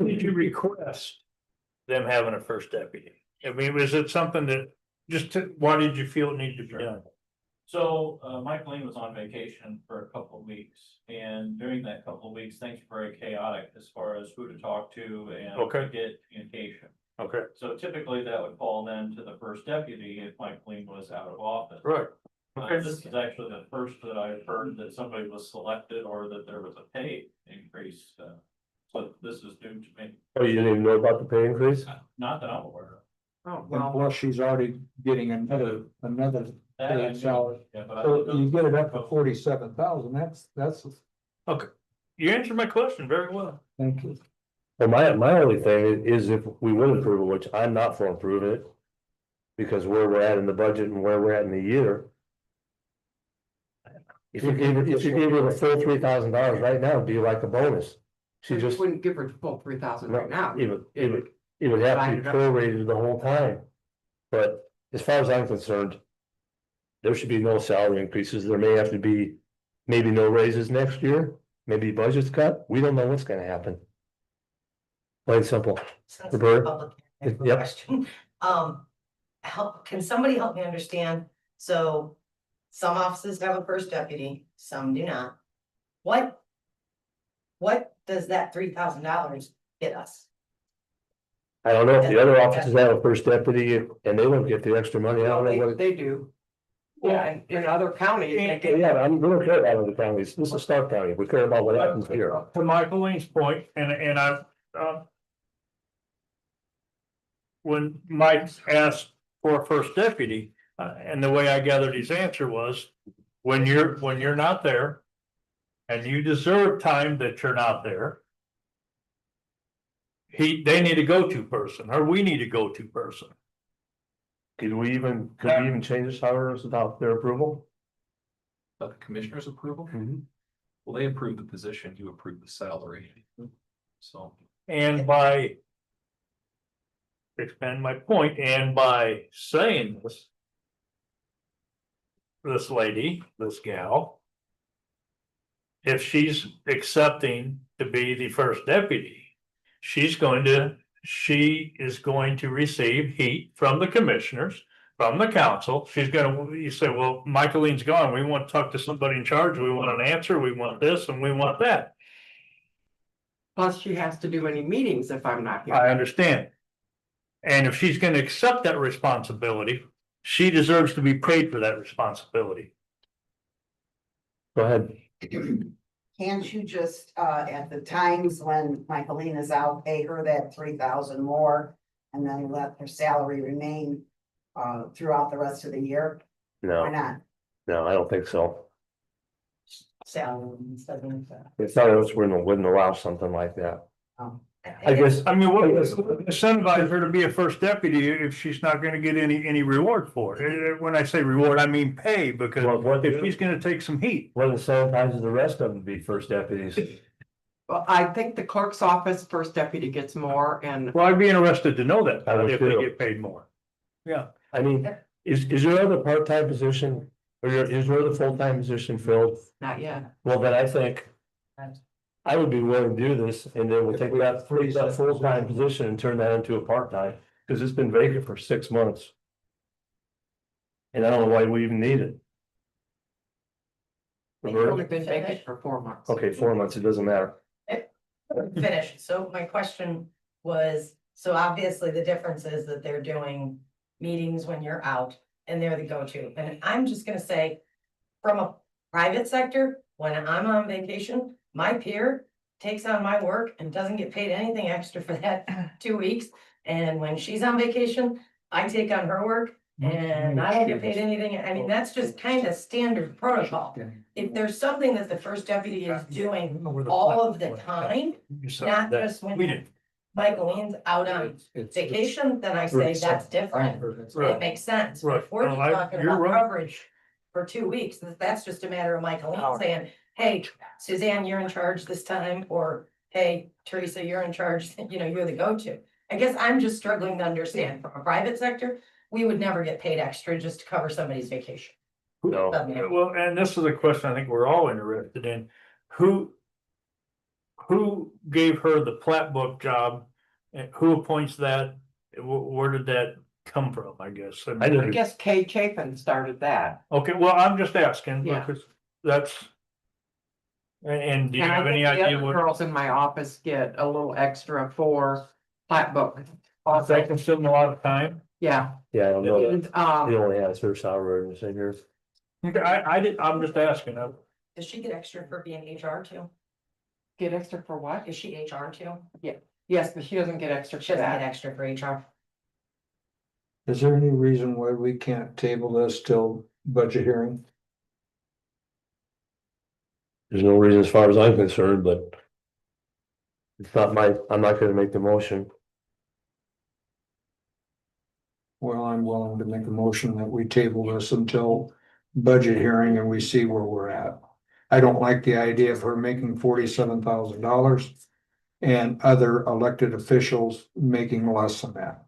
did you request them having a first deputy? I mean, was it something that, why did you feel it needed to be done? So, Mike Lean was on vacation for a couple of weeks, and during that couple of weeks, things were very chaotic as far as who to talk to and Okay. to get communication. Okay, So typically that would fall then to the first deputy if Mike Lean was out of office. right, okay. This is actually the first that I've heard that somebody was selected or that there was a pay increase, so this is new to me, Oh, you didn't even know about the pay increase? not that I'm aware of. Oh, And well, plus she's already getting another That I paid knew. salary. Yeah, but I So didn't know- you get it up to 47,000, that's, Okay, you answered my question very well. thank you. Well, my only thing is if we would approve it, which I'm not for approving it. Because where we're at in the budget and where we're at in the year. If you gave her the full $3,000 right now, it'd be like a bonus. She you just, wouldn't give her the full 3,000 right now. it would have to be prorated the whole time. But as far as I'm concerned. There should be no salary increases. There may have to be maybe no raises next year, maybe budgets cut. We don't know what's gonna happen. Plain and simple. Since it's Roberta? public, I have a Yep. question. Can somebody help me understand? So some offices have a first deputy, some do not. What does that $3,000 get us? I don't know if the other offices have a first deputy and they don't get the extra money. I don't know what. They do. Yeah, in other counties, they get. Yeah, we don't care about other counties. This is Stark County. We care about what happens here. To Michael Lane's point, and I, when Mike asked for a first deputy, and the way I gathered his answer was, when you're not there, and you deserve time that you're not there, they need a go-to person, or we need a go-to person. Could we even change the salaries without their approval? Of the commissioner's approval? Well, they approve the position, you approve the salary. So. And by. Expand my point, and by saying this. This lady, this gal. If she's accepting to be the first deputy, she is going to receive heat from the commissioners, from the council. You say, well, Michaeline's gone. We want to talk to somebody in charge. We want an answer. We want this and we want that. Plus she has to do any meetings if I'm not here. I understand. And if she's going to accept that responsibility, she deserves to be paid for that responsibility. Go ahead. Can't you just, at the times when Michaeline is out, pay her that 3,000 more and then let her salary remain throughout the rest of the year? Why not? No, I don't think so. Salary instead of If others wouldn't allow something like that. I guess, I mean, what incentivize her to be a first deputy if she's not gonna get any reward for it? When I say reward, I mean pay, because if she's gonna take some heat. What incentivizes the rest of them to be first deputies? Well, I think the clerk's office first deputy gets more and. Well, I'd be interested to know that, I would if they too. get paid more. Yeah. I mean, is there other part-time position, or is there other full-time position filled? Not yet. Well, then I think. I would be willing to do this, and then we'll take that full-time position and turn that into a part-time, because it's been vacant for 6 months. And I don't know why we even need it. It's only been vacant for 4 months. Okay, 4 months, it doesn't matter. Finish. So my question was, so obviously the difference is that they're doing meetings when you're out and they're the go-to. And I'm just gonna say, from a private sector, when I'm on vacation, my peer takes on my work and doesn't get paid anything extra for that 2 weeks. And when she's on vacation, I take on her work and I don't get paid anything. I mean, that's just kind of standard protocol. If there's something that the first deputy is doing all of the time, not just when Michaeline's out on vacation, then I say that's different. It makes sense. Right. If we're just Well, talking you're about right. coverage for 2 weeks, that's just a matter of Michaeline saying, hey, Suzanne, you're in charge this time, or hey, Teresa, you're in charge, you're the go-to. I guess I'm just struggling to understand, from a private sector, we would never get paid extra just to cover somebody's vacation. No. Well, and this is a question I think we're all interested in. Who gave her the plat book job? And who appoints that? Where did that come from, I guess? I guess Kay Chapin started that. Okay, well, I'm just asking, Yeah. because that's. And do you And I have any think the idea other what? girls in my office get a little extra for plat book. Does that consume a lot of time? Yeah. Yeah, I don't know. And, He only has her salary in the same year. Okay, I'm just asking. Does she get extra for being HR too? Get extra for what? Is she HR too? Yeah, yes, but she doesn't get extra She for doesn't get that. extra for HR. Is there any reason why we can't table this till budget hearing? There's no reason as far as I'm concerned, but. It's not I'm not gonna make the motion. Well, I'm willing to make a motion that we table this until budget hearing and we see where we're at. I don't like the idea of her making $47,000 and other elected officials making less than that.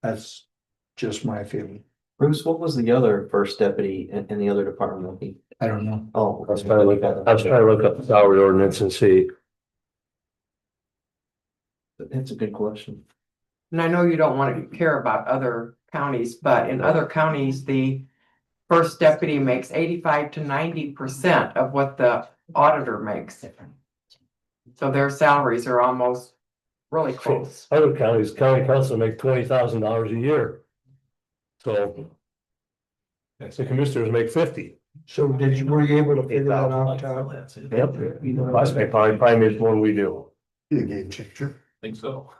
That's just my feeling. Bruce, what was the other first deputy in the other department? I don't know. Oh, I was trying to look up the salary ordinance and see. that's a good question. And I know you don't want to care about other counties, but in other counties, the first deputy makes 85 to 90% of what the auditor makes. So their salaries are almost really close. Other counties, county council make $20,000 a year. So. The commissioners make 50. So were you able to figure that out, Todd? Yep. I probably made more than we do. You a game changer. Think so.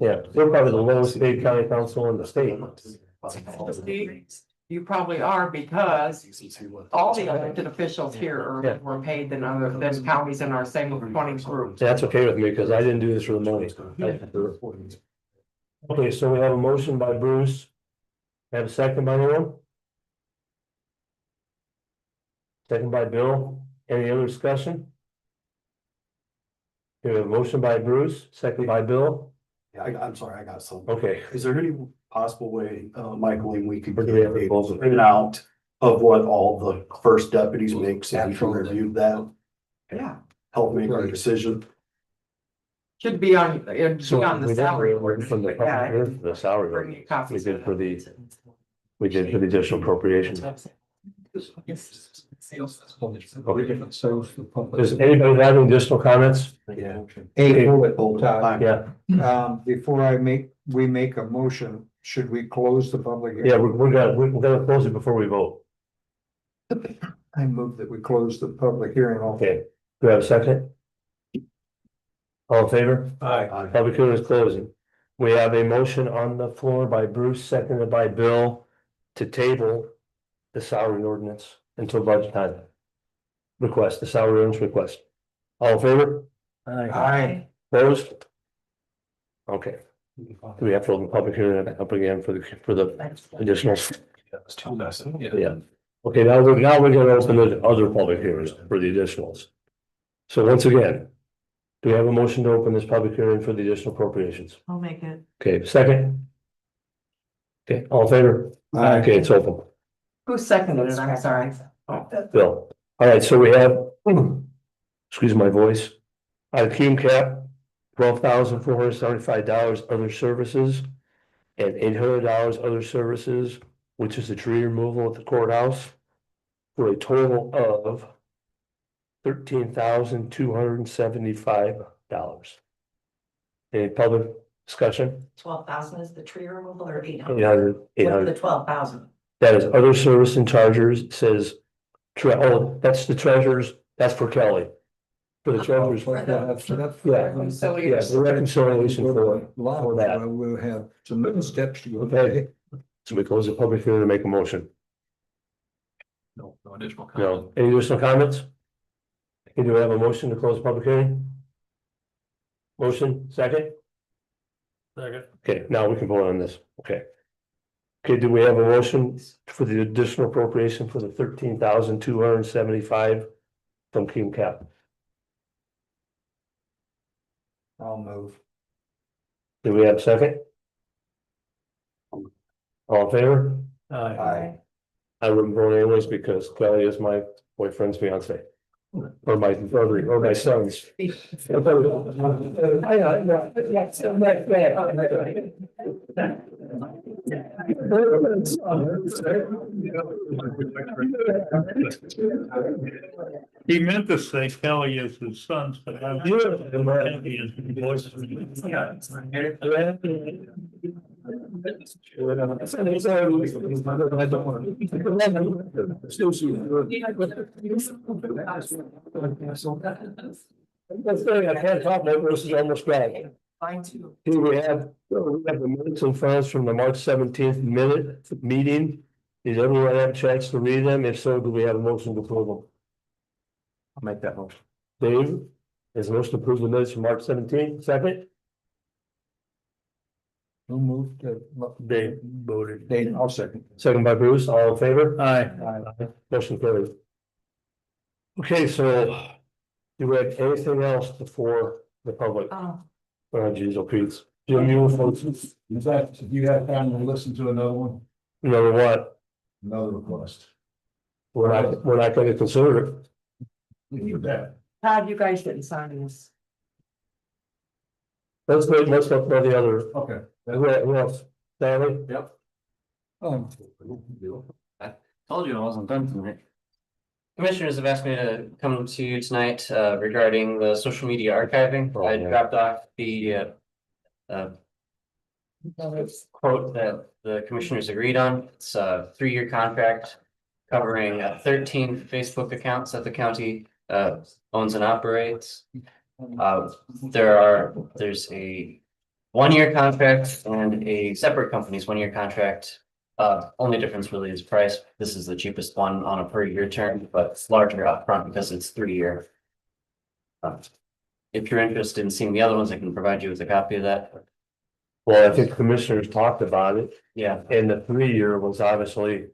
Yeah, we're probably the lowest paid county council in the state. You probably are because all the elected officials here were paid than counties in our same 20 group. That's okay with me, because I didn't do this for the money. Okay, so we have a motion by Bruce. Have a second by anyone? second by Bill. Any other discussion? We have a motion by Bruce, second by Bill. Yeah, I'm sorry, I got some. Okay. Is there any possible way, Michael, we could Or get do we have a a proposal? printout of what all the first deputies make, so we can review that, Yeah, help make our decision? should be on, it'd So be on the we salary. did ordinance, from the, but yeah, the salary, bring you ordinance. copies we of did for that. we did for the additional appropriations. Does anybody have any additional comments? Yeah. Hey, hold it, Todd. Yeah, Before we make a motion, should we close the public? yeah, hearing? we're gonna close it before we vote. I move that we close the public hearing. Okay, do we have a second? All in favor? Aye. Public hearing is closing. We have a motion on the floor by Bruce, seconded by Bill, to table the salary ordinance until budget time. Request, the salary ordinance request. All in favor? Aye. Opposed? Okay. Do we have to hold the public hearing up again for the additional? Yeah. Okay, now we're gonna open the other public hearings for the additionals. So once again, do we have a motion to open this public hearing for the additional appropriations? I'll make it. Okay, second? Okay, all in favor? Aye. Okay, it's open. Who seconded it? I'm sorry. Bill. All right, so we have, excuse my voice. Out of Cume Cap, $12,475 other services. And $800 other services, which is the tree removal at the courthouse. For a total of $13,275. Any public discussion? 12,000 is the tree removal or 800, What's the 12,000? That is other service and chargers, says. That's the treasurer's, that's for Kelly. For the treasurer's. Yeah, the reconciliation for that. We'll have some steps to go. Okay. So we close the public hearing to make a motion. No additional comment. No, any additional comments? Okay, do we have a motion to close the public hearing? Motion, second? Second. Okay, now we can vote on this, okay. Okay, do we have a motion for the additional appropriation for the $13,275 from Cume Cap? I'll move. Do we have a second? All in favor? Aye. I wouldn't vote anyways because Kelly is my boyfriend's fiance. Or my brother, or my son's. He meant to say Kelly is his son's, but I. I can't talk, my voice is almost gone. Mine too. Here we have the minutes and files from the March 17th meeting. Did everyone have a chance to read them? If so, do we have a motion to approve them? I'll make that motion. Dave, is the motion to approve the minutes from March 17th, second? Who moved to? Dave voted. Dave, I'll second. Second by Bruce, all in favor? Aye. Motion carried. Okay, so do we have anything else before the public? Oh, Oh, geez, oh, Pete. Jim, you In fact, if you have time to listen to another one, know what? another request. We're not gonna consider it. You bet. Todd, you guys didn't sign this. Let's look for the other. Okay. Who else? Stanley? Yep. Told you I wasn't done tonight. Commissioners have asked me to come to you tonight regarding the social media archiving. I dropped off the quote that the commissioners agreed on. It's a 3-year contract covering 13 Facebook accounts that the county owns and operates. There's a 1-year contract and a separate company's 1-year contract. Only difference really is price. This is the cheapest one on a per year term, but it's larger upfront because it's 3-year. If you're interested in seeing the other ones, I can provide you with a copy of that. Well, I think the commissioners talked about it, Yeah, and the 3-year was obviously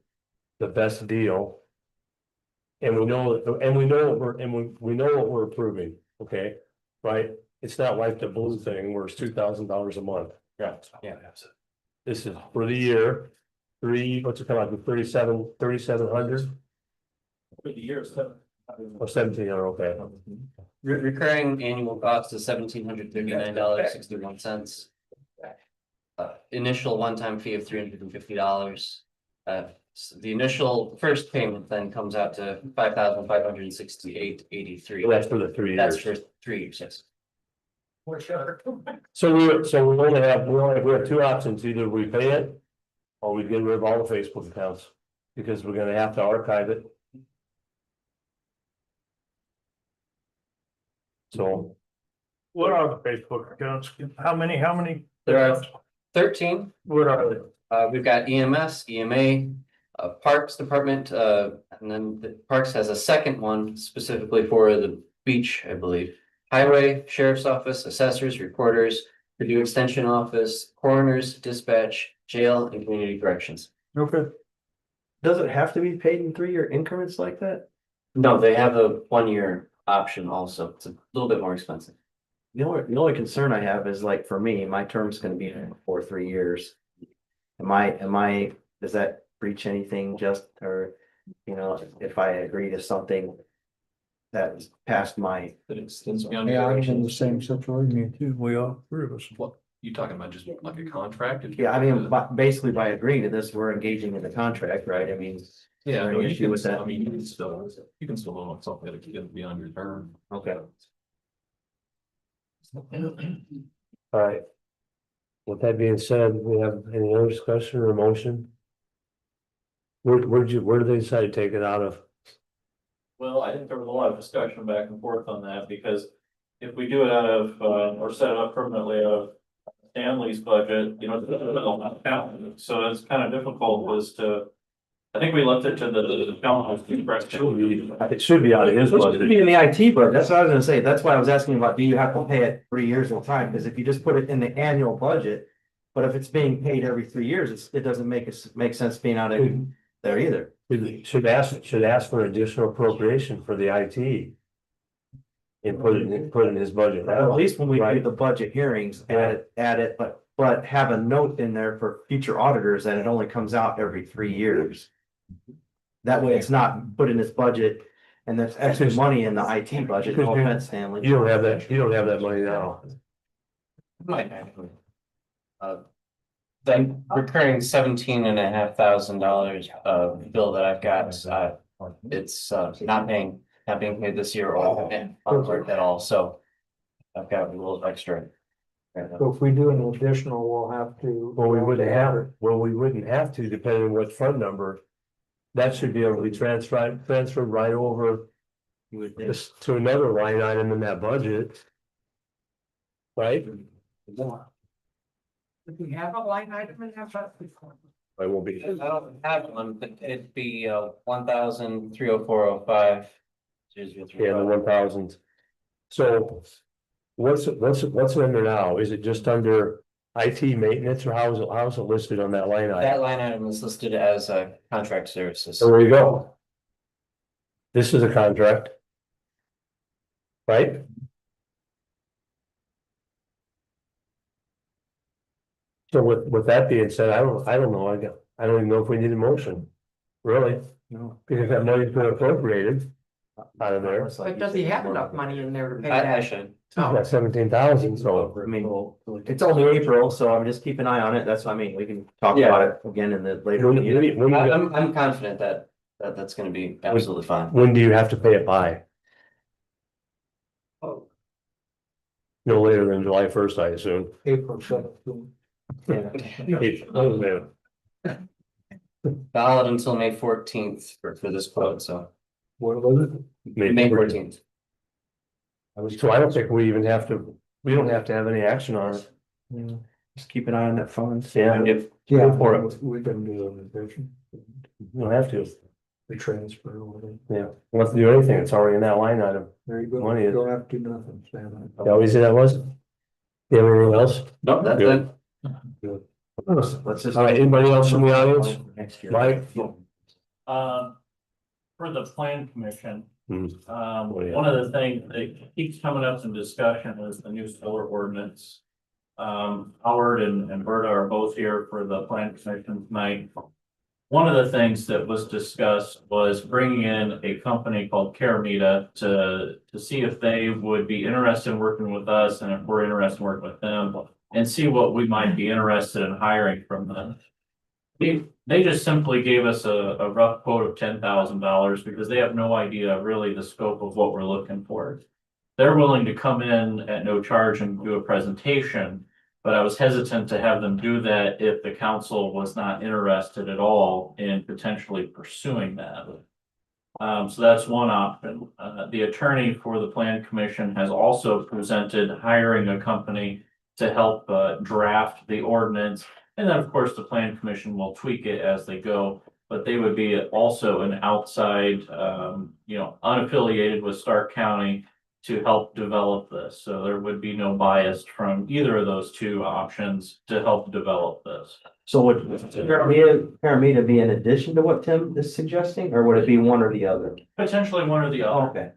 the best deal. And we know, we know what we're approving, okay, right? It's not like the blue thing where it's $2,000 a month. Yeah. This is for the year, what's it come out to 3,700 For the year, or 1,700, okay. Recurring annual cost is $1,739.61. Initial one-time fee of $350. The initial first payment then comes out to $5,568.83. That's for the 3 That's years. for 3 years, yes. So we only have, we have two options, either we pay it. Or we get rid of all the Facebook accounts, because we're gonna have to archive it. So. What are the Facebook accounts? How many? There are 13. What are they? We've got EMS, EMA, Parks Department, and then the Parks has a second one specifically for the beach, I believe. Highway, Sheriff's Office, Assessors, Reporters, Purdue Extension Office, Coroners, Dispatch, Jail, and Community Corrections. Okay. Does it have to be paid in 3-year increments like that? No, they have a 1-year option also. It's a little bit more expensive. The only concern I have is like, for me, my term's gonna be for 3 years. Does that breach anything just, or, you know, if I agree to something that's past my. That extends beyond. Yeah, I was in the same situation, me too. We all, 3 of us. What, you talking about just like a contract? Yeah, I mean, basically by agreeing to this, we're engaging in the contract, right? I mean. Yeah, there no, any you issue can with that? I mean, you can still own something that could be on your term. Okay. All right. With that being said, we have any other discussion or motion? Where did they decide to take it out of? Well, I think there was a lot of discussion back and forth on that, because if we do it out of, or set it up permanently out of Stanley's budget, you know, so it's kind of difficult as to. I think we left it to the council to express. It should be out of his It should budget. be in the IT budget. That's what I was gonna say. That's why I was asking about, do you have to pay it 3 years at a time? Because if you just put it in the annual budget. But if it's being paid every 3 years, it doesn't make sense being out of there either. Should ask for additional appropriation for the IT. And put it in his budget. At least when we do Right. the budget hearings, add it, but have a note in there for future auditors that it only comes out every 3 years. That way it's not put in this budget and there's extra money in the IT budget. No offense, Stanley. You don't have that money now. Might actually. The recurring $17,500 bill that I've got, it's not being paid this year or at all, so. I've got a little extra. So if we do an additional, we'll have to. We wouldn't have to, depending on what fund number. That should be able to be transferred right over. Just to another line item in that budget. Right? If we have a line item in that budget. I won't be. I don't have one, but it'd be 1,304.05. Yeah, the 1,000. So. What's it under now? Is it just under IT maintenance, or how's it listed on that line item? That line item is listed as contract services. So there you go. This is a contract. Right? So with that being said, I don't know, I don't even know if we need a motion, really, No. because that money's been appropriated out of there. But does he have enough money in there to pay I that? should. Oh. Got 17,000, so. I mean, it's only April, so I'm just keep an eye on it. That's what I mean. We can talk Yeah. about it again in the later. I'm confident that's gonna be absolutely fine. When do you have to pay it by? Oh. No later than July 1st, I assume. April 17th. Valid until May 14th for this quote, so. What was it? May 14th. So I don't think we don't have to have any action on it. Yeah. Just keep an eye on that fund. Yeah. Yeah, For it. we can do an addition, You don't have to. the transfer or whatever. Yeah. You don't have to do anything. It's already in that line item. There you go. Money is- Don't have to do nothing, Stan. You always say that was? You have anything else? No, that's Good. it. Let's just. All right, anybody else from the audience? Next year. Mike? for the plan commission, Hmm. one of the things that keeps coming up in discussion is the new solar ordinance. Howard and Berta are both here for the plan commission tonight. One of the things that was discussed was bringing in a company called Caramita to see if they would be interested in working with us and if we're interested in working with them and see what we might be interested in hiring from them. They just simply gave us a rough quote of $10,000 because they have no idea really the scope of what we're looking for. They're willing to come in at no charge and do a presentation, but I was hesitant to have them do that if the council was not interested at all in potentially pursuing that. So that's one option. The attorney for the plan commission has also presented hiring a company to help draft the ordinance. And then, of course, the plan commission will tweak it as they go, but they would be also an outside, unaffiliated with Stark County to help develop this. So there would be no bias from either of those two options to help develop this. So would Paramita be in addition to what Tim is suggesting, or would it be one or the other? Potentially one or the other. Okay.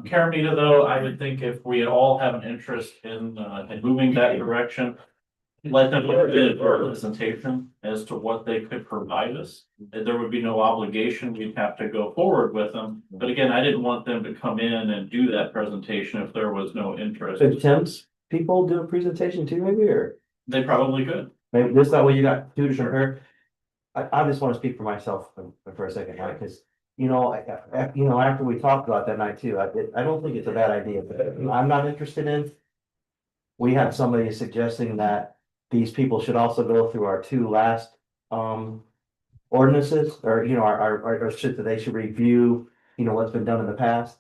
Caramita, though, I would think if we all have an interest in moving that direction, let them put in a presentation as to what they could provide us. There would be no obligation. We'd have to go forward with them. But again, I didn't want them to come in and do that presentation if there was no interest. Could Tim's people do a presentation too, maybe, or They probably could. maybe this that way you got two to compare? I just want to speak for myself for a second, right? Because, after we talked about that night too, I don't think it's a bad idea, but I'm not interested in. We have somebody suggesting that these people should also go through our two last ordinances, or our shit that they should review, what's been done in the past.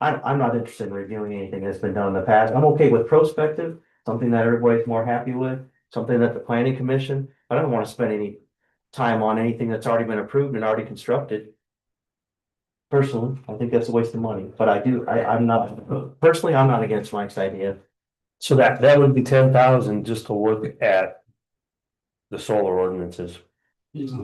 I'm not interested in reviewing anything that's been done in the past. I'm okay with prospective, something that everybody's more happy with, something that the planning commission, I don't want to spend any time on anything that's already been approved and already constructed. Personally, I think that's a waste of money, but I'm not against Mike's idea. So that would be 10,000 just to look at the solar ordinances.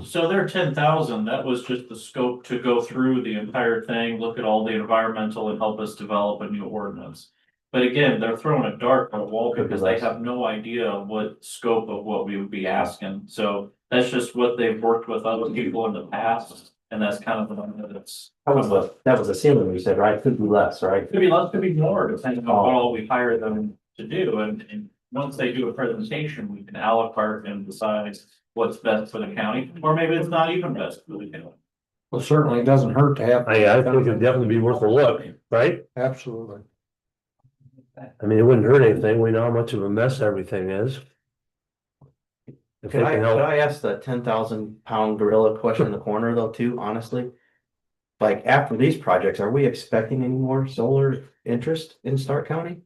So their 10,000, that was just the scope to go through the entire thing, look at all the environmental and help us develop a new ordinance. But again, they're throwing a dart at a wall because they have no idea what scope of what we would be asking. So that's just what they've worked with other people in the past. And that's kind of the one that's. That was a ceiling we said, right? Could be less, right? Could be less, could be more, depending on what all we hire them to do. And once they do a presentation, we can a la carte and decide what's best for the county, or maybe it's not even best for the county. Well, certainly it doesn't hurt to have. I think it'd definitely be worth a look, right? Absolutely. I mean, it wouldn't hurt anything. We know how much of a mess everything is. If they Could can help. I ask the 10,000-pound gorilla question in the corner though, too, honestly? Like, after these projects, are we expecting any more solar interest in Stark County?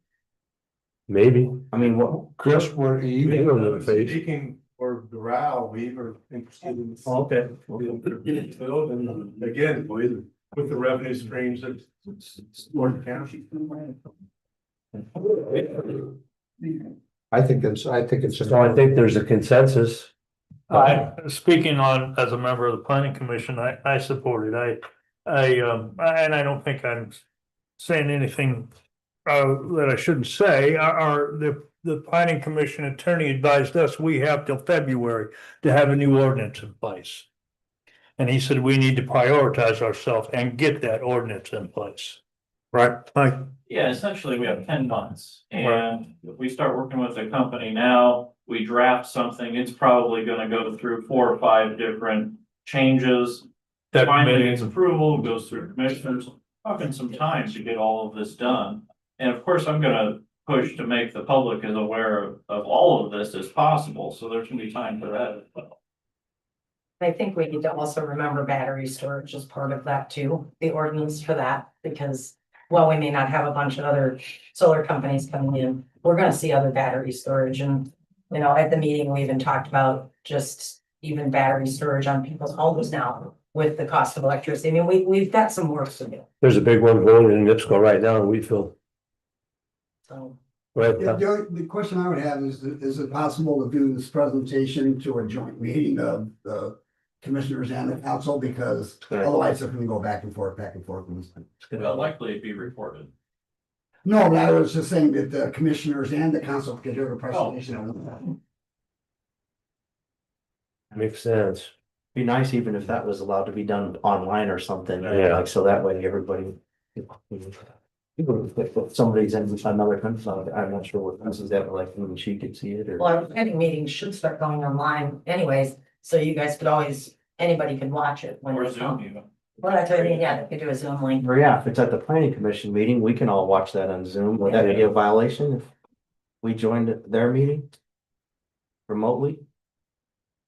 Maybe. I mean, what? Chris, were you? Speaking for Doral, we were interested in. Okay. And again, with the revenue streams that North County. I think it's. So I think there's a consensus. Speaking on, as a member of the planning commission, I support it. And I don't think I'm saying anything that I shouldn't say. The planning commission attorney advised us we have till February to have a new ordinance in place. And he said we need to prioritize ourselves and get that ordinance in place. Right, Mike? Yeah, essentially we have 10 months, and if we start working with a company now, we draft something, it's probably gonna go through 4 or 5 different changes. That finally gets approval, goes through commissioners, talking some time to get all of this done. And of course, I'm gonna push to make the public as aware of all of this as possible, so there's gonna be time for that as well. I think we need to also remember battery storage as part of that too, the ordinance for that, because while we may not have a bunch of other solar companies coming in, we're gonna see other battery storage. And, at the meeting, we even talked about just even battery storage on people's homes now with the cost of electricity. I mean, we've got some work to do. There's a big one going in NIPSCO right now in Wheatfield. So. Right. The question I would have is it possible to do this presentation to a joint meeting of the commissioners and the council, because Good. otherwise they're gonna go back and forth, back and forth. Well, likely it'd be reported. No, but I was just saying that the commissioners and the council could hear the presentation. Makes sense. Be nice even if that was allowed to be done online or something, Yeah. like, so that way everybody. If somebody's in another country, I'm not sure what this is that, like, when she could see it or. Well, our planning meetings should start going online anyways, so you guys could always, anybody could watch it when Or they Zoom come. even. Well, that's what I mean, yeah, they could do a Zoom link. Or yeah, if it's at the planning commission meeting, we can all watch that on Zoom. Would that be a violation if we joined their meeting? Remotely?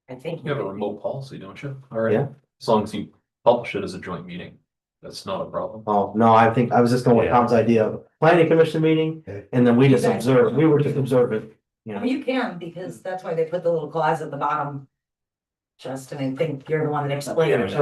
I think. You have a remote policy, don't you? All right. Yeah. As long as you publish it as a joint meeting, that's not a problem. Oh, no, I think I was just going with Yeah. Tom's idea of planning commission meeting and then we just observe, we were just observant. You know, You can, because that's why they put the little clause at the bottom. Justin, I think you're the one that explained it.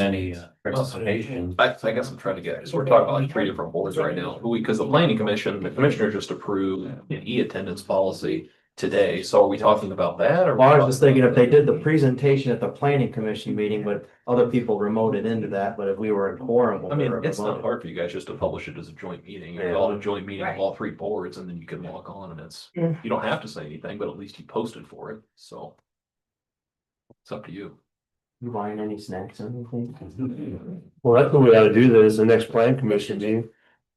Any participation. I guess I'm trying to get, because we're talking about like three different boards right now. Because the planning commission, the commissioner just approved an e-attendance policy today. So are we talking about that or? Well, I was just thinking if they did the presentation at the planning commission meeting, but other people remoted into that, but if we were in quorum. I mean, it's not hard for you guys just to publish it as a joint meeting. You call it a joint meeting of all three boards and then you can log on and it's, you don't have to say anything, but at least you posted for it. So it's up to you. You buying any snacks or anything? Well, that's what we ought to do then is the next plan commission meeting,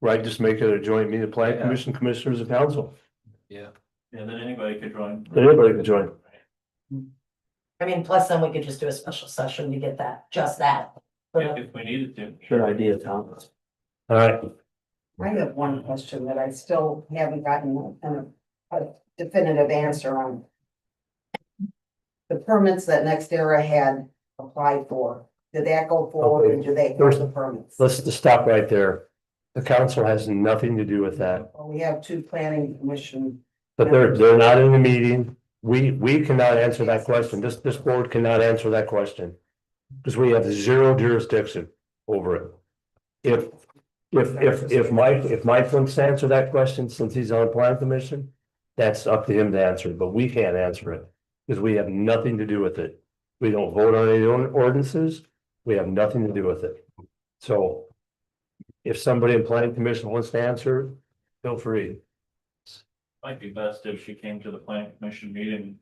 right? Just make it a joint meeting, plan Yeah. commission, commissioners and council. Yeah. And then anybody could join. Anybody can join. I mean, plus then we could just do a special session to get that, just that. If we needed to. Good idea, Tom. All right. I have one question that I still haven't gotten a definitive answer on. The permits that Next Era had applied for, did that go forward and do they have the permits? Let's just stop right there. The council has nothing to do with that, Well, we have two planning commission. but they're not in the meeting. We cannot answer that question. This board cannot answer that question. Because we have zero jurisdiction over it. If Mike wants to answer that question, since he's on plan commission, that's up to him to answer, but we can't answer it. Because we have nothing to do with it. We don't vote on any ordinances. We have nothing to do with it. So. If somebody in planning commission wants to answer, feel free. Might be best if she came to the planning commission meeting,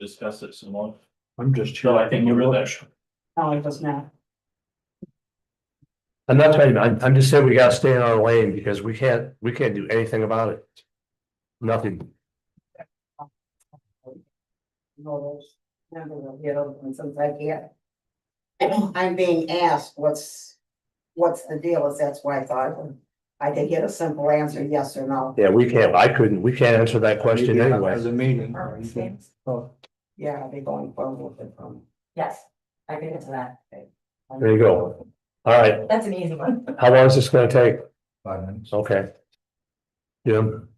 discuss it some more. I'm just. So I think you were there. No, it does not. I'm not trying, I'm just saying we gotta stay in our lane because we can't do anything about it. Nothing. No, those members of the other one, since I can't. I'm being asked, what's the deal, is that's why I thought I could get a simple answer, yes or no. Yeah, we can't answer that question anyway. As a meeting. Oh, yeah, are they going forward with it? Yes, I can answer that. There you go. All right, That's an easy one. how long is this gonna take? 5 minutes. Okay. Jim,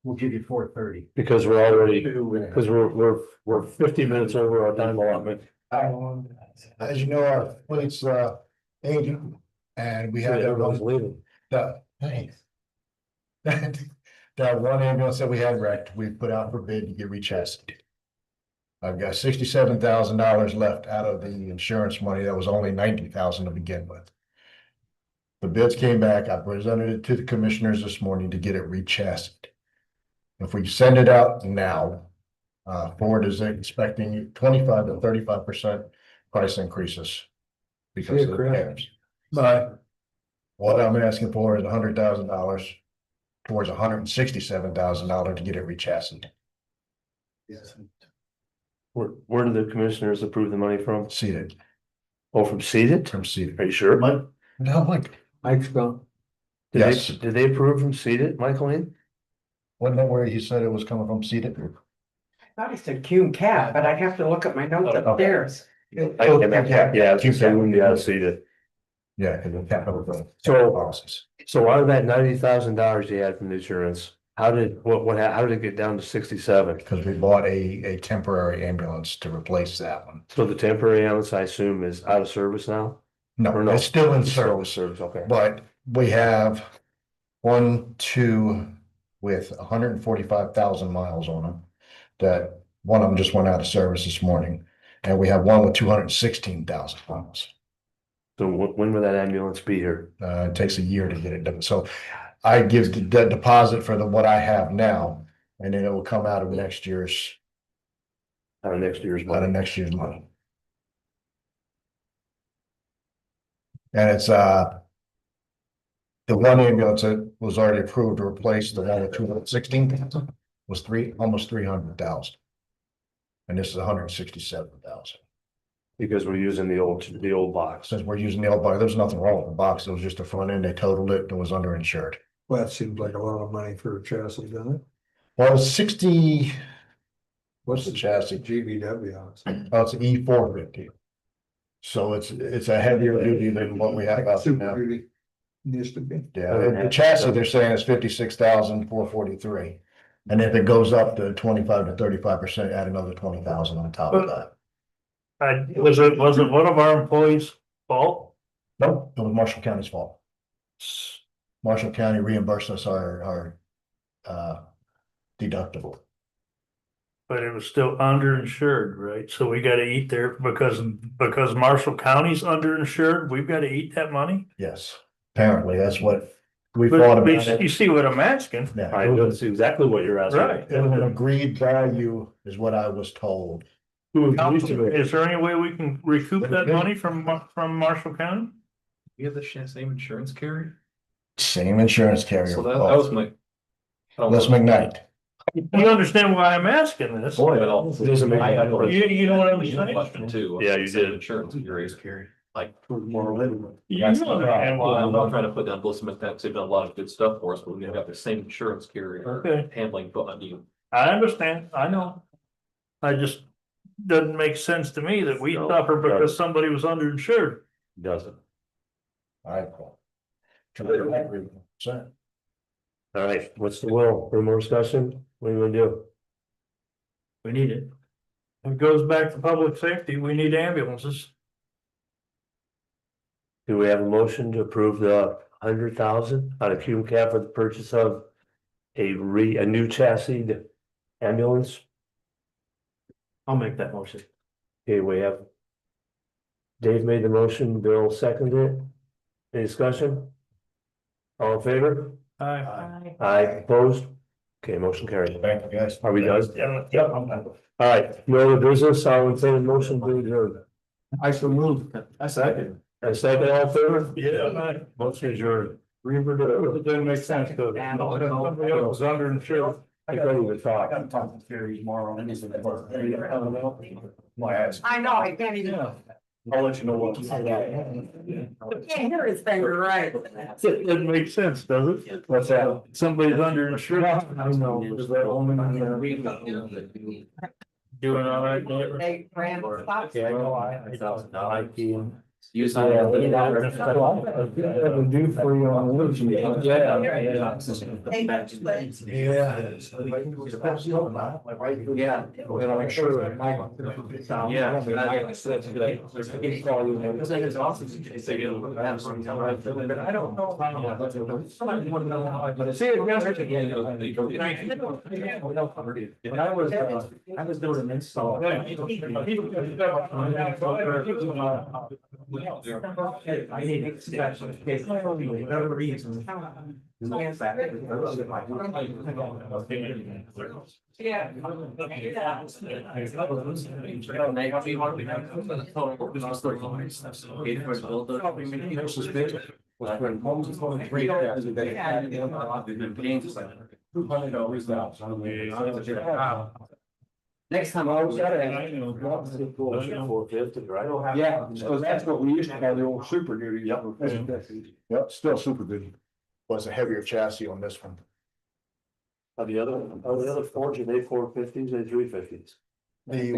We'll give you 4:30. because we're already, because we're 50 minutes over our time allotment. As you know, our fleet's aging and we had Everyone's that leaving. thanks. That one ambulance that we had wrecked, we put out for bid to get rechassis. I've got $67,000 left out of the insurance money. That was only $90,000 to begin with. The bids came back. I presented it to the commissioners this morning to get it rechassis. If we send it out now, Ford is expecting 25 to 35% price increases because of the tariffs. But what I'm asking for is $100,000 towards $167,000 to get it rechassis. Yes. Where did the commissioners approve the money from? Seated. Oh, from seated? From seated. Are you sure? No, like, Mike's gone. Did they approve from seated, Michaeline? wasn't that where he said it was coming from seated? I thought he said Cume Cat, but I'd have to look at my notes upstairs. Yeah, seated. Yeah, because the capital. So out of that $90,000 you had from the insurance, how did it get down to 67? Because we bought a temporary ambulance to replace that one. So the temporary ambulance, I assume, is out of service now? No, Or no? it's still in It's still in service, service, okay. but we have two with 145,000 miles on them. That one of them just went out of service this morning. And we have one with 216,000 miles. So when will that ambulance be here? It takes a year to get it done. So I give the deposit for what I have now, and then it will come out of next year's. Out of next year's money. Out of next year's money. And it's, the one ambulance that was already approved to replace the one with 216,000 was almost 300,000. And this is 167,000. Because we're using the old box. Since we're using the old box, there's nothing wrong with the box. It was just the front end. They totaled it and it was underinsured. Well, that seems like a lot of money for a chassis, doesn't it? Well, it's 60. What's the chassis? GVW. Oh, it's an E450. So it's a heavier duty than what we have out there now. Super duty. Used to be. Yeah, the chassis they're saying is 56,443. And if it goes up to 25 to 35%, add another 20,000 on top of that. Was it one of our employees' fault? Nope, it was Marshall County's fault. Marshall County reimbursed us our deductible. But it was still underinsured, right? So we gotta eat there because Marshall County's underinsured, we've gotta eat that money? Yes, apparently that's what we thought about it. You see what I'm asking? Yeah, I know that's exactly what you're asking. Right. it was an agreed value is what I was told. Is there any way we can recoup that money from Marshall County? You have the same insurance carrier? Same insurance carrier. So that was my. Les McKnight. You understand why I'm asking this? Boy, it doesn't make. You know what I'm saying? Question too. Yeah, you did. Insurance carriers carry. Like. You understand why I'm not trying to put down Bliss McNabb, they've done a lot of good stuff for us, but we've got the same insurance carrier. Okay. Handling, but I mean. I understand, I know. I just, doesn't make sense to me that we No, suffer because doesn't. somebody was underinsured. Doesn't. I. All right, what's the will? For more discussion? What are you gonna do? We need it. It goes back to public safety, we need ambulances. Do we have a motion to approve the 100,000 out of Cume Cap for the purchase of a new chassis ambulance? I'll make that motion. Okay, we have. Dave made the motion, Bill seconded it. Any discussion? All in favor? Aye. Aye, opposed? Okay, motion carried. Thank you, guys. Are we done? Yep. All right, no other business, I'll entertain a motion to adjourn. I shall move. I second. I second, all in favor? Yeah. Motion adjourned. It doesn't make sense, though. Somebody else was underinsured. I couldn't even talk. I'm talking to Gary tomorrow. I know, I can't even, I'll let you know what. I can't hear his finger right. It doesn't make sense, does it? What's that? Somebody's underinsured. I know. Is that only? Doing all right, neighbor? They ran stop Yeah, I know, I like you. Do for you on Yeah. Yeah. We're gonna make sure that Mike. But I don't know. See it when I was doing an install. I need special case, whatever reason. Yeah. Next time I was at it. 450, right? Yeah, so that's what we used to have, the old Super Duty. Yep, still super good. Was a heavier chassis on this one. Are the other Fords, are they 450s or 350s? The